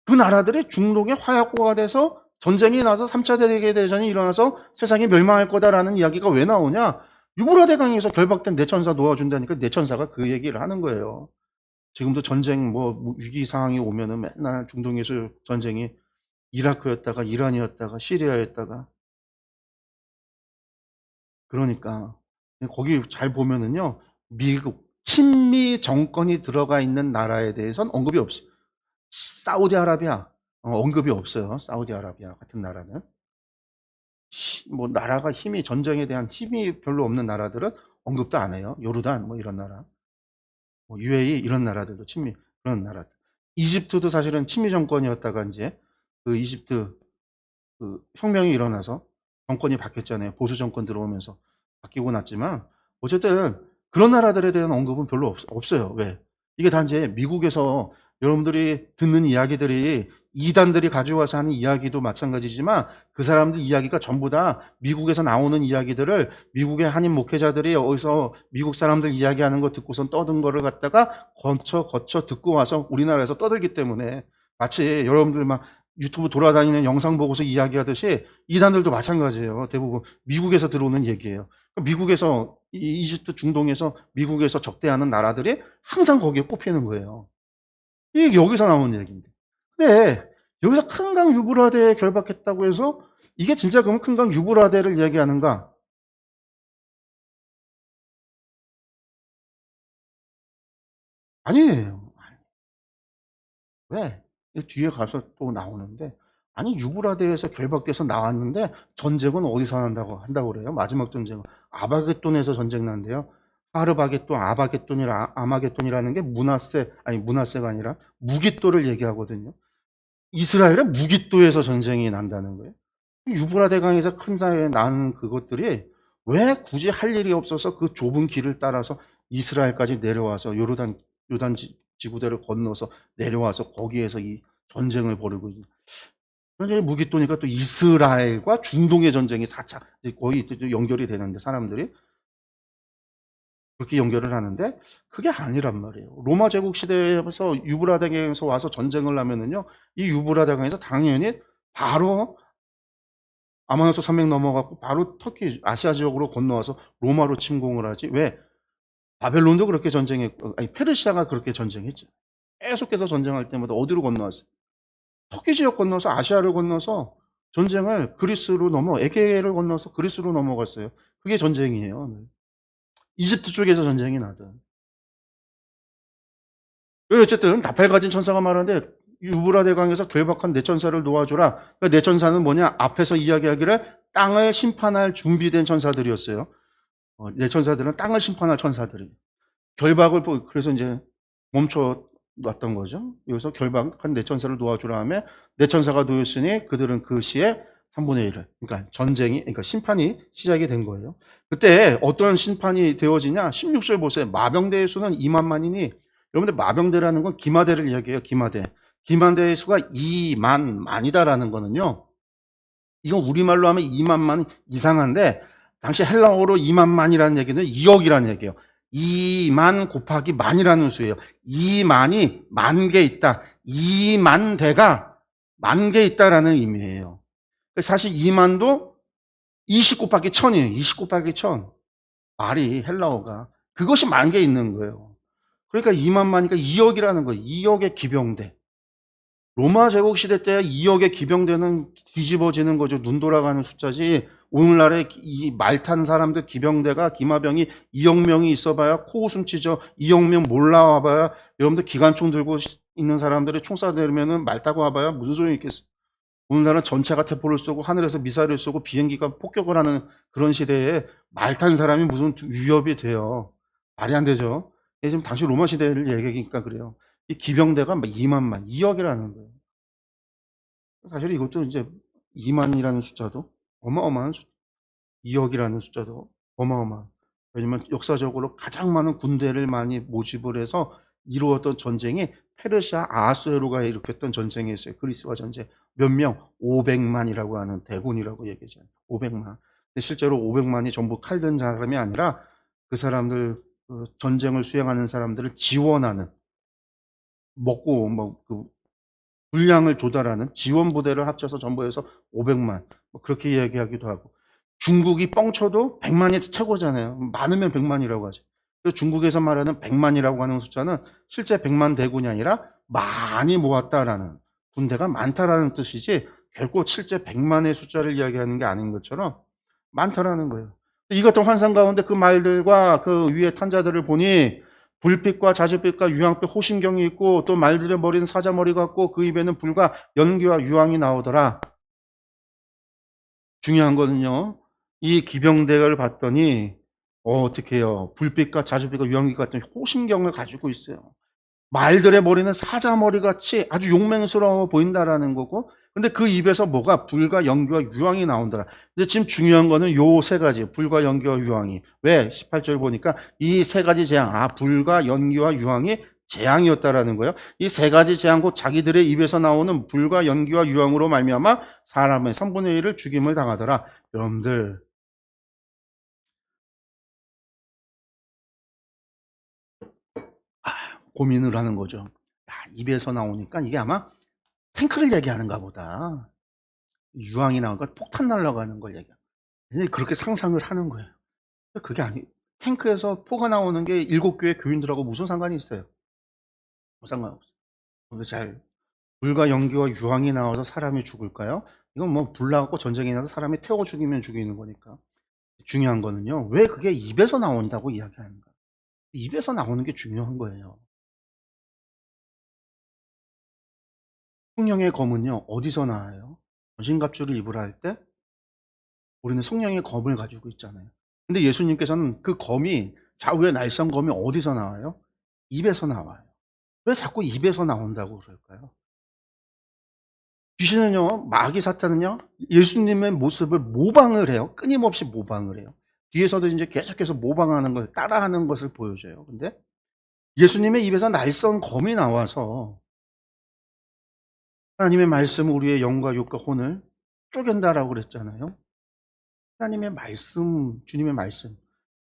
그 나라들이 중동의 화약고가 돼서 전쟁이 나서 3차 세계대전이 일어나서 세상이 멸망할 거다라는 이야기가 왜 나오냐? 유브라 대강에서 결박된 내천사 놓아준다니까 내천사가 그 얘기를 하는 거예요. 지금도 전쟁, 뭐, 위기 상황이 오면은 맨날 중동에서 전쟁이 이라크였다가 이란이었다가 시리아였다가 그러니까 거기 잘 보면은요 미국 친미 정권이 들어가 있는 나라에 대해서는 언급이 없어요. 사우디아라비아 언급이 없어요. 사우디아라비아 같은 나라는 뭐 나라가 힘이 전쟁에 대한 힘이 별로 없는 나라들은 언급도 안 해요. 요르단 뭐 이런 나라, 뭐 UAE 이런 나라들도 친미 그런 나라. 이집트도 사실은 친미 정권이었다가 이제 그 이집트 그 혁명이 일어나서 정권이 바뀌었잖아요. 보수 정권 들어오면서 바뀌고 났지만 어쨌든 그런 나라들에 대한 언급은 별로 없어요. 왜? 이게 단지 미국에서 여러분들이 듣는 이야기들이 이단들이 가져와서 하는 이야기도 마찬가지지만 그 사람들 이야기가 전부 다 미국에서 나오는 이야기들을 미국의 한인 목회자들이 어디서 미국 사람들 이야기하는 거 듣고선 떠든 거를 갖다가 거쳐 듣고 와서 우리나라에서 떠들기 때문에 마치 여러분들 막 유튜브 돌아다니는 영상 보고서 이야기하듯이 이단들도 마찬가지예요. 대부분 미국에서 들어오는 얘기예요. 미국에서 이집트 중동에서 미국에서 적대하는 나라들이 항상 거기에 꼽히는 거예요. 이게 여기서 나오는 얘기인데. 근데 여기서 큰강 유브라데에 결박했다고 해서 이게 진짜 그러면 큰강 유브라데를 얘기하는가? 아니에요. 왜? 뒤에 가서 또 나오는데 아니 유브라데에서 결박돼서 나왔는데 전쟁은 어디서 한다고 그래요? 마지막 전쟁은 아바겟돈에서 전쟁 난대요. 하르바겟돈, 아바겟돈이라 아마겟돈이라는 게 문하세가 아니라 무깃도를 얘기하거든요. 이스라엘의 무깃도에서 전쟁이 난다는 거예요. 유브라데 강에서 큰 사이에 난 그것들이 왜 굳이 할 일이 없어서 그 좁은 길을 따라서 이스라엘까지 내려와서 요단 지구대를 건너서 내려와서 거기에서 이 전쟁을 벌이고 있는 전쟁이 무기또니까 또 이스라엘과 중동의 전쟁이 4차 거의 연결이 되는데 사람들이 그렇게 연결을 하는데 그게 아니란 말이에요. 로마 제국 시대에서 유브라데강에서 와서 전쟁을 하면은요 이 유브라데강에서 당연히 바로 아마노스 산맥 넘어가고 바로 터키 아시아 지역으로 건너와서 로마로 침공을 하지. 왜? 바벨론도 그렇게 전쟁했고, 아니 페르시아가 그렇게 전쟁했죠. 계속해서 전쟁할 때마다 어디로 건너왔어요? 터키 지역 건너서 아시아를 건너서 전쟁을 그리스로 에게를 건너서 그리스로 넘어갔어요. 그게 전쟁이에요. 네. 이집트 쪽에서 전쟁이 나든. 어쨌든 나팔 가진 천사가 말하는데 유브라 대강에서 결박한 내 천사를 놓아주라. 그러니까 내 천사는 뭐냐? 앞에서 이야기하기를 땅을 심판할 준비된 천사들이었어요. 내 천사들은 땅을 심판할 천사들이. 그래서 이제 멈춰 놨던 거죠. 여기서 결박한 내 천사를 놓아주라 하며 내 천사가 놓였으니 그들은 그 시에 3분의 1을, 그러니까 그러니까 심판이 시작이 된 거예요. 그때 어떤 심판이 되어지냐? 16절 보세요. 마병대의 수는 2만만이니, 여러분들 마병대라는 건 기마대를 이야기해요. 기마대. 기마대의 수가 2만만이다라는 거는요. 이건 우리말로 하면 2만만 이상한데 당시 헬라어로 2만만이라는 얘기는 2억이라는 얘기예요. 2만 곱하기 만이라는 수예요. 2만이 만 개 있다. 2만 대가 만 개 있다라는 의미예요. 사실 2만도 20 곱하기 1000이에요. 20 곱하기 1000. 말이 헬라어가. 그것이 만 개 있는 거예요. 그러니까 2만만이니까 2억이라는 거예요. 2억의 기병대. 로마 제국 시대 때 2억의 기병대는 뒤집어지는 거죠. 눈 돌아가는 숫자지. 오늘날의 이 말 탄 사람들 기병대가 기마병이 2억 명이 있어봐야 코웃음 치죠. 2억 명 몰라와봐야 여러분들 기관총 들고 있는 사람들이 총 쏴대면은 말 타고 와봐야 무슨 소용이 있겠어. 오늘날은 전차가 대포를 쏘고 하늘에서 미사일을 쏘고 비행기가 폭격을 하는 그런 시대에 말 탄 사람이 무슨 위협이 돼요. 말이 안 되죠. 지금 당시 로마 시대를 얘기하니까 그래요. 이 기병대가 2만만, 2억이라는 거예요. 사실 이것도 이제 2만이라는 숫자도 어마어마한 2억이라는 숫자도 어마어마한. 왜냐면 역사적으로 가장 많은 군대를 많이 모집을 해서 이루었던 전쟁이 페르시아 아하수에로가 일으켰던 전쟁이 있어요. 그리스와 전쟁. 몇 명? 500만이라고 하는 대군이라고 얘기하잖아요. 500만. 근데 실제로 500만이 전부 칼든 사람이 아니라 그 사람들, 그 전쟁을 수행하는 사람들을 지원하는, 먹고 뭐그 분량을 조달하는 지원 부대를 합쳐서 전부 해서 500만. 뭐 그렇게 이야기하기도 하고. 중국이 뻥쳐도 100만이 최고잖아요. 많으면 100만이라고 하죠. 그래서 중국에서 말하는 100만이라고 하는 숫자는 실제 100만 대군이 아니라 많이 모았다라는, 군대가 많다라는 뜻이지 결코 실제 100만의 숫자를 이야기하는 게 아닌 것처럼 많다라는 거예요. 이 같은 환상 가운데 그 말들과 그 위에 탄자들을 보니 불빛과 자줏빛과 유황빛 호심경이 있고 또 말들의 머리는 사자머리 같고 그 입에는 불과 연기와 유황이 나오더라. 중요한 거는요. 이 기병대를 봤더니 어떻게 해요? 불빛과 자줏빛과 유황빛 같은 호심경을 가지고 있어요. 말들의 머리는 사자머리같이 아주 용맹스러워 보인다라는 거고, 근데 그 입에서 뭐가 불과 연기와 유황이 나온다라. 근데 지금 중요한 거는 요 세 가지, 불과 연기와 유황이. 왜? 18절 보니까 이 세 가지 재앙, 불과 연기와 유황이 재앙이었다라는 거예요. 이 세 가지 재앙 곧 자기들의 입에서 나오는 불과 연기와 유황으로 말미암아 사람의 3분의 1을 죽임을 당하더라. 여러분들 고민을 하는 거죠. 야, 입에서 나오니까 이게 아마 탱크를 얘기하는가 보다. 유황이 나오니까 폭탄 날아가는 걸 얘기해요. 그렇게 상상을 하는 거예요. 그게 아니, 탱크에서 포가 나오는 게 7교회 교인들하고 무슨 상관이 있어요? 뭐 상관없어요. 근데 불과 연기와 유황이 나와서 사람이 죽을까요? 이건 뭐 불 나고 전쟁이 나서 사람이 태워 죽이면 죽이는 거니까. 중요한 거는요, 왜 그게 입에서 나온다고 이야기하는가? 입에서 나오는 게 중요한 거예요. 성령의 검은요, 어디서 나와요? 전신갑주를 입으라 할 때 우리는 성령의 검을 가지고 있잖아요. 근데 예수님께서는 그 검이, 좌우의 날선 검이 어디서 나와요? 입에서 나와요. 왜 자꾸 입에서 나온다고 그럴까요? 귀신은요, 마귀 사탄은요, 예수님의 모습을 모방을 해요. 끊임없이 모방을 해요. 뒤에서도 이제 계속해서 모방하는 걸, 따라하는 것을 보여줘요. 근데 예수님의 입에서 날선 검이 나와서 하나님의 말씀은 우리의 영과 육과 혼을 쪼갠다라고 그랬잖아요. 하나님의 말씀, 주님의 말씀.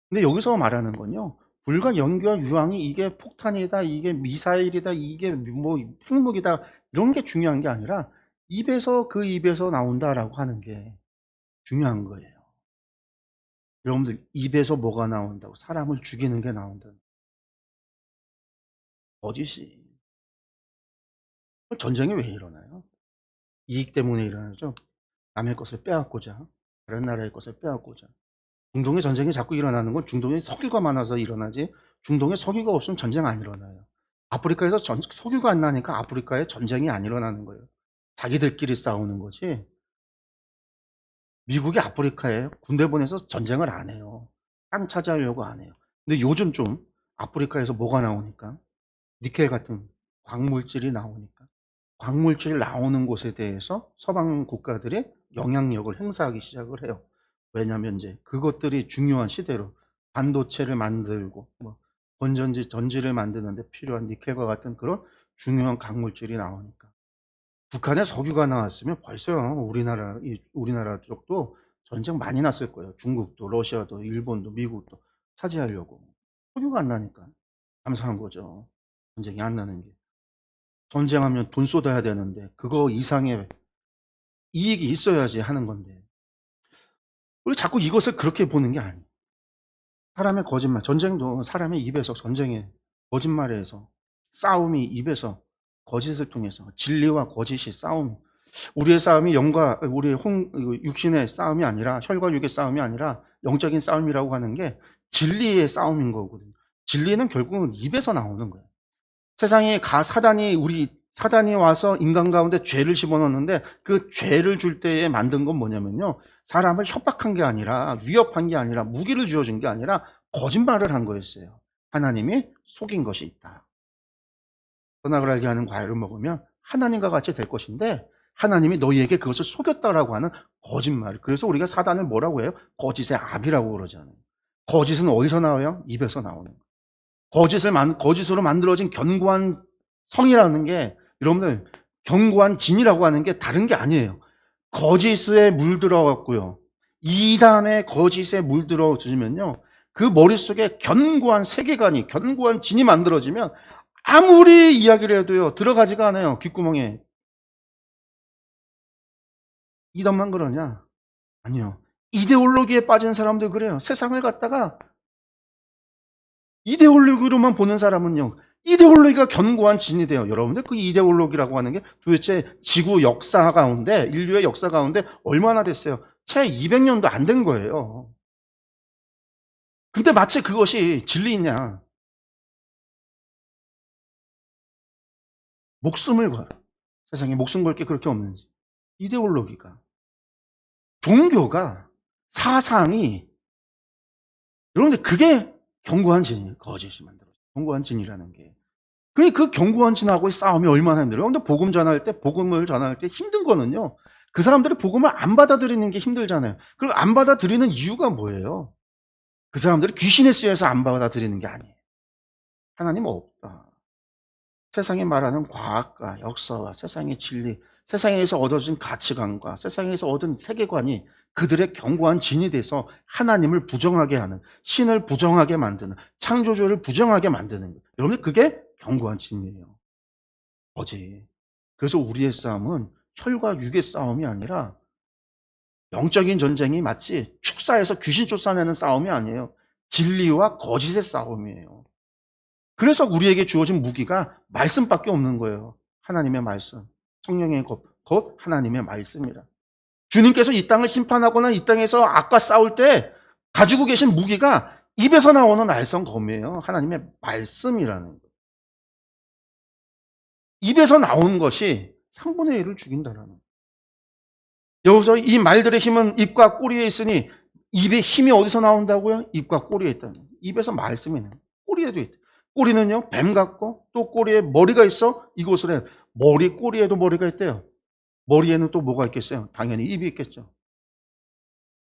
근데 여기서 말하는 건요, 불과 연기와 유황이 이게 폭탄이다, 이게 미사일이다, 이게 뭐 핵무기다, 이런 게 중요한 게 아니라 입에서, 그 입에서 나온다라고 하는 게 중요한 거예요. 여러분들, 입에서 뭐가 나온다고? 사람을 죽이는 게 나온다. 거짓이. 전쟁이 왜 일어나요? 이익 때문에 일어나죠. 남의 것을 빼앗고자, 다른 나라의 것을 빼앗고자. 중동의 전쟁이 자꾸 일어나는 건 중동에 석유가 많아서 일어나지, 중동에 석유가 없으면 전쟁 안 일어나요. 아프리카에서 석유가 안 나니까 아프리카에 전쟁이 안 일어나는 거예요. 자기들끼리 싸우는 거지. 미국이 아프리카에 군대 보내서 전쟁을 안 해요. 땅 차지하려고 안 해요. 근데 요즘 좀 아프리카에서 뭐가 나오니까, 니켈 같은 광물질이 나오니까, 광물질이 나오는 곳에 대해서 서방 국가들이 영향력을 행사하기 시작을 해요. 왜냐하면 이제 그것들이 중요한 시대로 반도체를 만들고 뭐 건전지, 전지를 만드는데 필요한 니켈과 같은 그런 중요한 광물질이 나오니까. 북한에 석유가 나왔으면 벌써요, 우리나라 쪽도 전쟁 많이 났을 거예요. 중국도, 러시아도, 일본도, 미국도 차지하려고. 석유가 안 나니까 감사한 거죠. 전쟁이 안 나는 게. 전쟁하면 돈 쏟아야 되는데 그거 이상의 이익이 있어야지 하는 건데, 우리 자꾸 이것을 그렇게 보는 게 아니에요. 사람의 거짓말, 전쟁도 사람의 입에서, 전쟁에 거짓말에서, 싸움이 입에서, 거짓을 통해서, 진리와 거짓이 싸움. 우리의 싸움이 우리의 육신의 싸움이 아니라, 혈과 육의 싸움이 아니라 영적인 싸움이라고 하는 게 진리의 싸움인 거거든요. 진리는 결국은 입에서 나오는 거예요. 세상에 사단이 와서 인간 가운데 죄를 집어넣는데, 그 죄를 줄 때에 만든 건 뭐냐면요, 사람을 협박한 게 아니라, 위협한 게 아니라, 무기를 쥐어준 게 아니라 거짓말을 한 거였어요. 하나님이 속인 것이 있다. 선악을 알게 하는 과일을 먹으면 하나님과 같이 될 것인데 하나님이 너희에게 그것을 속였다라고 하는 거짓말. 그래서 우리가 사단을 뭐라고 해요? 거짓의 아비라고 그러잖아요. 거짓은 어디서 나와요? 입에서 나오는 거예요. 거짓으로 만들어진 견고한 성이라는 게, 여러분들, 견고한 진이라고 하는 게 다른 게 아니에요. 거짓에 물들어갔고요. 이단의 거짓에 물들어지면요. 그 머릿속에 견고한 세계관이, 견고한 진이 만들어지면 아무리 이야기를 해도요, 들어가지가 않아요, 귓구멍에. 이단만 그러냐? 아니요. 이데올로기에 빠진 사람들 그래요. 세상을 갖다가 이데올로기로만 보는 사람은요, 이데올로기가 견고한 진이 돼요. 여러분들, 그 이데올로기라고 하는 게 도대체 지구 역사 가운데, 인류의 역사 가운데 얼마나 됐어요? 채 200년도 안 된 거예요. 근데 마치 그것이 진리냐? 목숨을 걸어. 세상에 목숨 걸 게 그렇게 없는지. 이데올로기가. 종교가, 사상이, 여러분들, 그게 견고한 진이에요. 거짓이 만들어져. 견고한 진이라는 게. 그 견고한 진하고의 싸움이 얼마나 힘들어요. 근데 복음을 전할 때 힘든 거는요, 그 사람들이 복음을 안 받아들이는 게 힘들잖아요. 그리고 안 받아들이는 이유가 뭐예요? 그 사람들이 귀신에 쓰여서 안 받아들이는 게 아니에요. 하나님 없다. 세상이 말하는 과학과 역사와 세상의 진리, 세상에서 얻어진 가치관과 세상에서 얻은 세계관이 그들의 견고한 진이 돼서 하나님을 부정하게 하는, 신을 부정하게 만드는, 창조주를 부정하게 만드는 거예요. 여러분들, 그게 견고한 진이에요. 거지. 그래서 우리의 싸움은 혈과 육의 싸움이 아니라 영적인 전쟁이 마치 축사에서 귀신 쫓아내는 싸움이 아니에요. 진리와 거짓의 싸움이에요. 그래서 우리에게 주어진 무기가 말씀밖에 없는 거예요. 하나님의 말씀. 성령의 곧 하나님의 말씀이라. 주님께서 이 땅을 심판하거나 이 땅에서 악과 싸울 때 가지고 계신 무기가 입에서 나오는 알성검이에요. 하나님의 말씀이라는 거예요. 입에서 나온 것이 3분의 1을 죽인다라는 거예요. 여기서 이 말들의 힘은 입과 꼬리에 있으니, 입의 힘이 어디서 나온다고요? 입과 꼬리에 있다는 거예요. 입에서 말씀이 있는 거예요. 꼬리에도 있다. 꼬리는요, 뱀 같고, 또 꼬리에 머리가 있어. 이곳을 해. 꼬리에도 머리가 있대요. 머리에는 또 뭐가 있겠어요? 당연히 입이 있겠죠.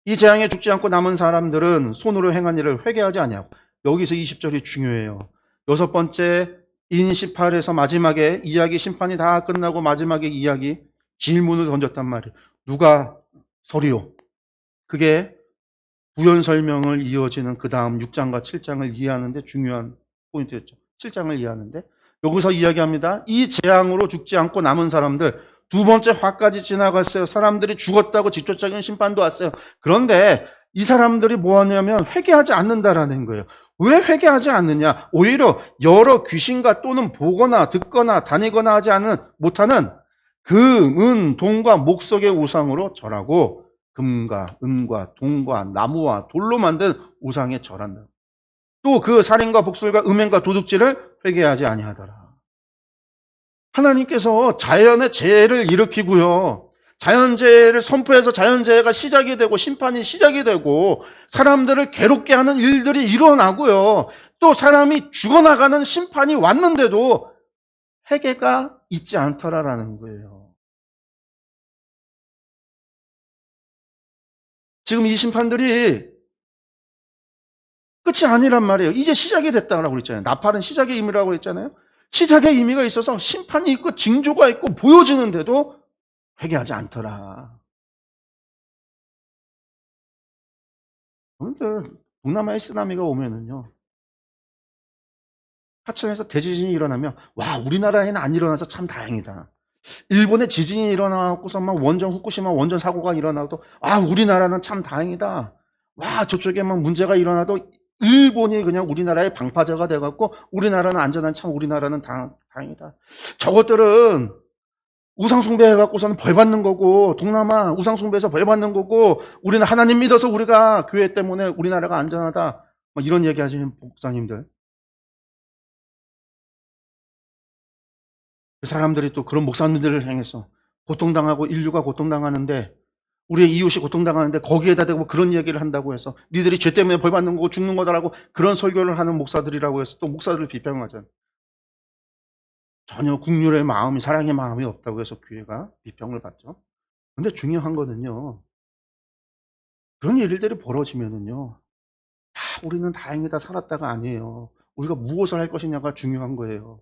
이 재앙에 죽지 않고 남은 사람들은 손으로 행한 일을 회개하지 아니하고. 여기서 20절이 중요해요. 여섯 번째, 인 18에서 마지막에 이야기, 심판이 다 끝나고 마지막에 이야기, 질문을 던졌단 말이에요. 누가 서리요? 그게 부연 설명을 이어지는 그 다음 6장과 7장을 이해하는데 중요한 포인트였죠. 7장을 이해하는데 여기서 이야기합니다. 이 재앙으로 죽지 않고 남은 사람들, 두 번째 화까지 지나갔어요. 사람들이 죽었다고 직접적인 심판도 왔어요. 그런데 이 사람들이 뭐 하냐면 회개하지 않는다라는 거예요. 왜 회개하지 않느냐? 오히려 여러 귀신과 또는 보거나 듣거나 다니거나 하지 못하는 금, 은, 동과 목석의 우상으로 절하고 금과 은과 동과 나무와 돌로 만든 우상에 절한다. 또 그 살인과 복술과 음행과 도둑질을 회개하지 아니하더라. 하나님께서 자연의 재해를 일으키고요, 자연재해를 선포해서 자연재해가 시작이 되고 심판이 시작이 되고 사람들을 괴롭게 하는 일들이 일어나고요, 또 사람이 죽어나가는 심판이 왔는데도 회개가 있지 않더라라는 거예요. 지금 이 심판들이 끝이 아니란 말이에요. 이제 시작이 됐다고 그랬잖아요. 나팔은 시작의 의미라고 그랬잖아요. 시작의 의미가 있어서 심판이 있고 징조가 있고 보여지는데도 회개하지 않더라. 그런데 동남아에 쓰나미가 오면은요, 하천에서 대지진이 일어나면 와, 우리나라에는 안 일어나서 참 다행이다. 일본에 지진이 일어나고서 원전 후쿠시마 원전 사고가 일어나도 아, 우리나라는 참 다행이다. 와, 저쪽에 문제가 일어나도 일본이 그냥 우리나라의 방파제가 돼갖고 우리나라는 안전한, 참 우리나라는 다행이다. 저것들은 우상숭배 해갖고서는 벌 받는 거고, 동남아 우상숭배해서 벌 받는 거고, 우리는 하나님 믿어서 우리가 교회 때문에 우리나라가 안전하다, 이런 얘기 하시는 목사님들, 그 사람들이 또 그런 목사님들을 향해서 고통당하고 인류가 고통당하는데, 우리의 이웃이 고통당하는데 거기에다 대고 그런 얘기를 한다고 해서 니들이 죄 때문에 벌 받는 거고 죽는 거다라고 그런 설교를 하는 목사들이라고 해서 또 목사들을 비평하잖아요. 전혀 국률의 마음이, 사랑의 마음이 없다고 해서 교회가 비평을 받죠. 근데 중요한 거는요, 그런 일들이 벌어지면은요, 우리는 다행이다 살았다가 아니에요. 우리가 무엇을 할 것이냐가 중요한 거예요.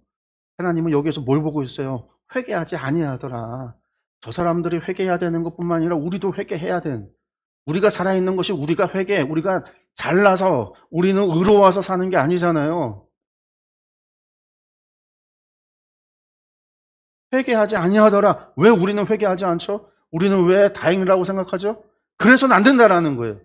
하나님은 여기에서 뭘 보고 있어요? 회개하지 아니하더라. 저 사람들이 회개해야 되는 것뿐만 아니라 우리도 회개해야 된, 우리가 살아있는 것이 우리가 우리가 잘나서 우리는 의로워서 사는 게 아니잖아요. 회개하지 아니하더라. 왜 우리는 회개하지 않죠? 우리는 왜 다행이라고 생각하죠? 그래서는 안 된다라는 거예요.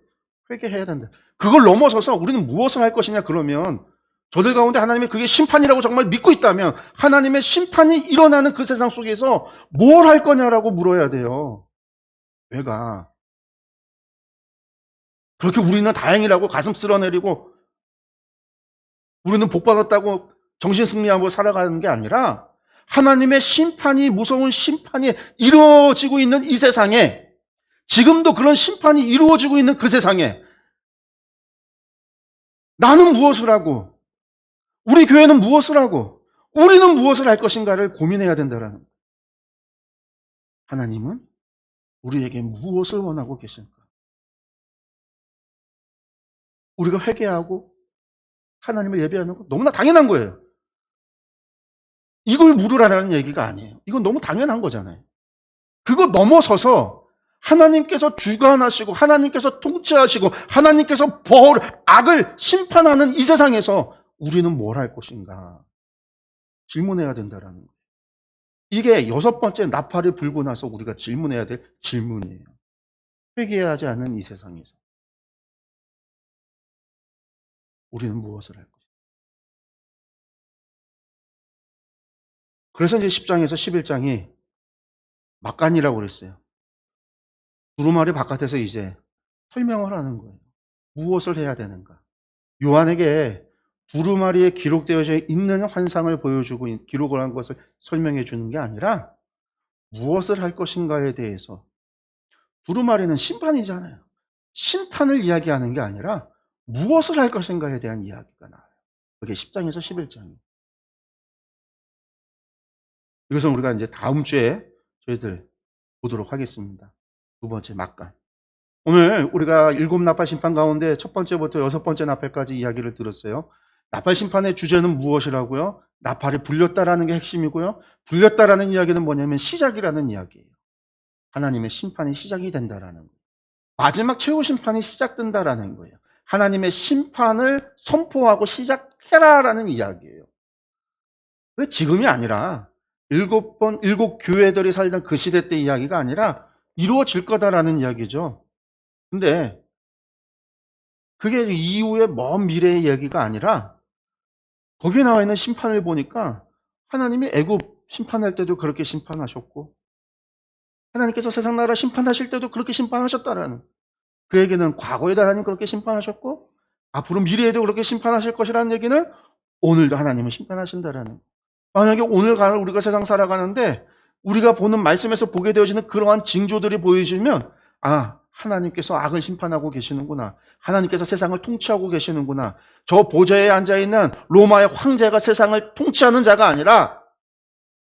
회개해야 된다. 그걸 넘어서서 우리는 무엇을 할 것이냐 그러면, 저들 가운데 하나님이 그게 심판이라고 정말 믿고 있다면 하나님의 심판이 일어나는 그 세상 속에서 뭘 할 거냐라고 물어야 돼요. 왜가 그렇게 우리는 다행이라고 가슴 쓸어내리고 우리는 복받았다고 정신승리하고 살아가는 게 아니라, 하나님의 심판이, 무서운 심판이 이루어지고 있는 이 세상에, 지금도 그런 심판이 이루어지고 있는 그 세상에 나는 무엇을 하고 우리 교회는 무엇을 하고 우리는 무엇을 할 것인가를 고민해야 된다는 거예요. 하나님은 우리에게 무엇을 원하고 계실까? 우리가 회개하고 하나님을 예배하는 거 너무나 당연한 거예요. 이걸 물으라는 얘기가 아니에요. 이건 너무 당연한 거잖아요. 그거 넘어서서 하나님께서 주관하시고 하나님께서 통치하시고 하나님께서 악을 심판하는 이 세상에서 우리는 뭘 할 것인가 질문해야 된다는 거예요. 이게 6번째 나팔이 불고 나서 우리가 질문해야 될 질문이에요. 회개하지 않는 이 세상에서 우리는 무엇을 할 것인가. 그래서 이제 10장에서 11장이 막간이라고 그랬어요. 두루마리 바깥에서 이제 설명을 하는 거예요. 무엇을 해야 되는가. 요한에게 두루마리에 기록되어 있는 환상을 보여주고 기록을 한 것을 설명해 주는 게 아니라 무엇을 할 것인가에 대해서, 두루마리는 심판이잖아요. 심판을 이야기하는 게 아니라 무엇을 할 것인가에 대한 이야기가 나와요. 그게 10장에서 11장이에요. 이것은 우리가 이제 다음 주에 저희들 보도록 하겠습니다. 두 번째 막간. 오늘 우리가 7나팔 심판 가운데 첫 번째부터 6번째 나팔까지 이야기를 들었어요. 나팔 심판의 주제는 무엇이라고요? 나팔이 불렸다라는 게 핵심이고요. 불렸다라는 이야기는 뭐냐면 시작이라는 이야기예요. 하나님의 심판이 시작이 된다라는 거예요. 마지막 최후 심판이 시작된다라는 거예요. 하나님의 심판을 선포하고 시작해라라는 이야기예요. 왜 지금이 아니라 일곱 교회들이 살던 그 시대 때 이야기가 아니라 이루어질 거다라는 이야기죠. 근데 그게 이후의 먼 미래의 얘기가 아니라, 거기에 나와 있는 심판을 보니까 하나님이 애굽 심판할 때도 그렇게 심판하셨고 하나님께서 세상 나라 심판하실 때도 그렇게 심판하셨다라는, 그 얘기는 과거에도 하나님 그렇게 심판하셨고 앞으로 미래에도 그렇게 심판하실 것이라는 얘기는 오늘도 하나님은 심판하신다라는. 만약에 오늘 우리가 세상 살아가는데 우리가 보는 말씀에서 보게 되어지는 그러한 징조들이 보여지면, 하나님께서 악을 심판하고 계시는구나. 하나님께서 세상을 통치하고 계시는구나. 저 보좌에 앉아있는 로마의 황제가 세상을 통치하는 자가 아니라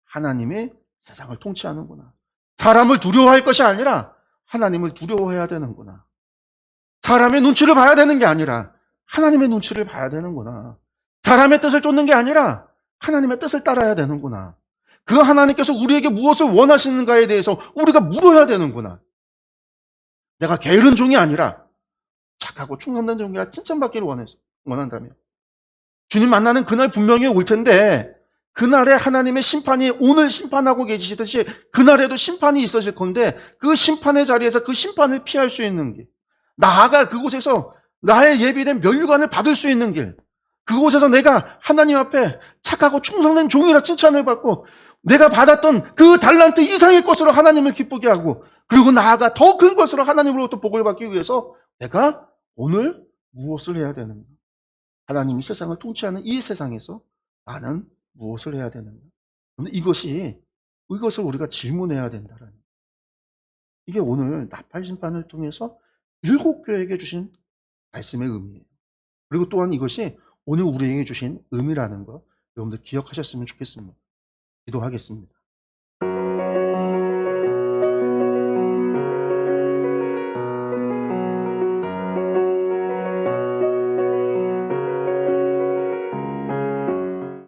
하나님이 세상을 통치하는구나. 사람을 두려워할 것이 아니라 하나님을 두려워해야 되는구나. 사람의 눈치를 봐야 되는 게 아니라 하나님의 눈치를 봐야 되는구나. 사람의 뜻을 쫓는 게 아니라 하나님의 뜻을 따라야 되는구나. 그 하나님께서 우리에게 무엇을 원하시는가에 대해서 우리가 물어야 되는구나. 내가 게으른 종이 아니라 착하고 충성된 종이라 칭찬받기를 원한다면, 주님 만나는 그날 분명히 올 텐데, 그날에 하나님의 심판이 오늘 심판하고 계시듯이 그날에도 심판이 있으실 건데, 그 심판의 자리에서 그 심판을 피할 수 있는 길, 나아가 그곳에서 나의 예비된 면류관을 받을 수 있는 길, 그곳에서 내가 하나님 앞에 착하고 충성된 종이라 칭찬을 받고 내가 받았던 그 달란트 이상의 것으로 하나님을 기쁘게 하고, 그리고 나아가 더 큰 것으로 하나님으로부터 복을 받기 위해서 내가 오늘 무엇을 해야 되는가? 하나님이 세상을 통치하는 이 세상에서 나는 무엇을 해야 되는가? 이것을 우리가 질문해야 된다는, 이게 오늘 나팔 심판을 통해서 7교회에게 주신 말씀의 의미예요. 그리고 또한 이것이 오늘 우리에게 주신 의미라는 거 여러분들 기억하셨으면 좋겠습니다. 기도하겠습니다.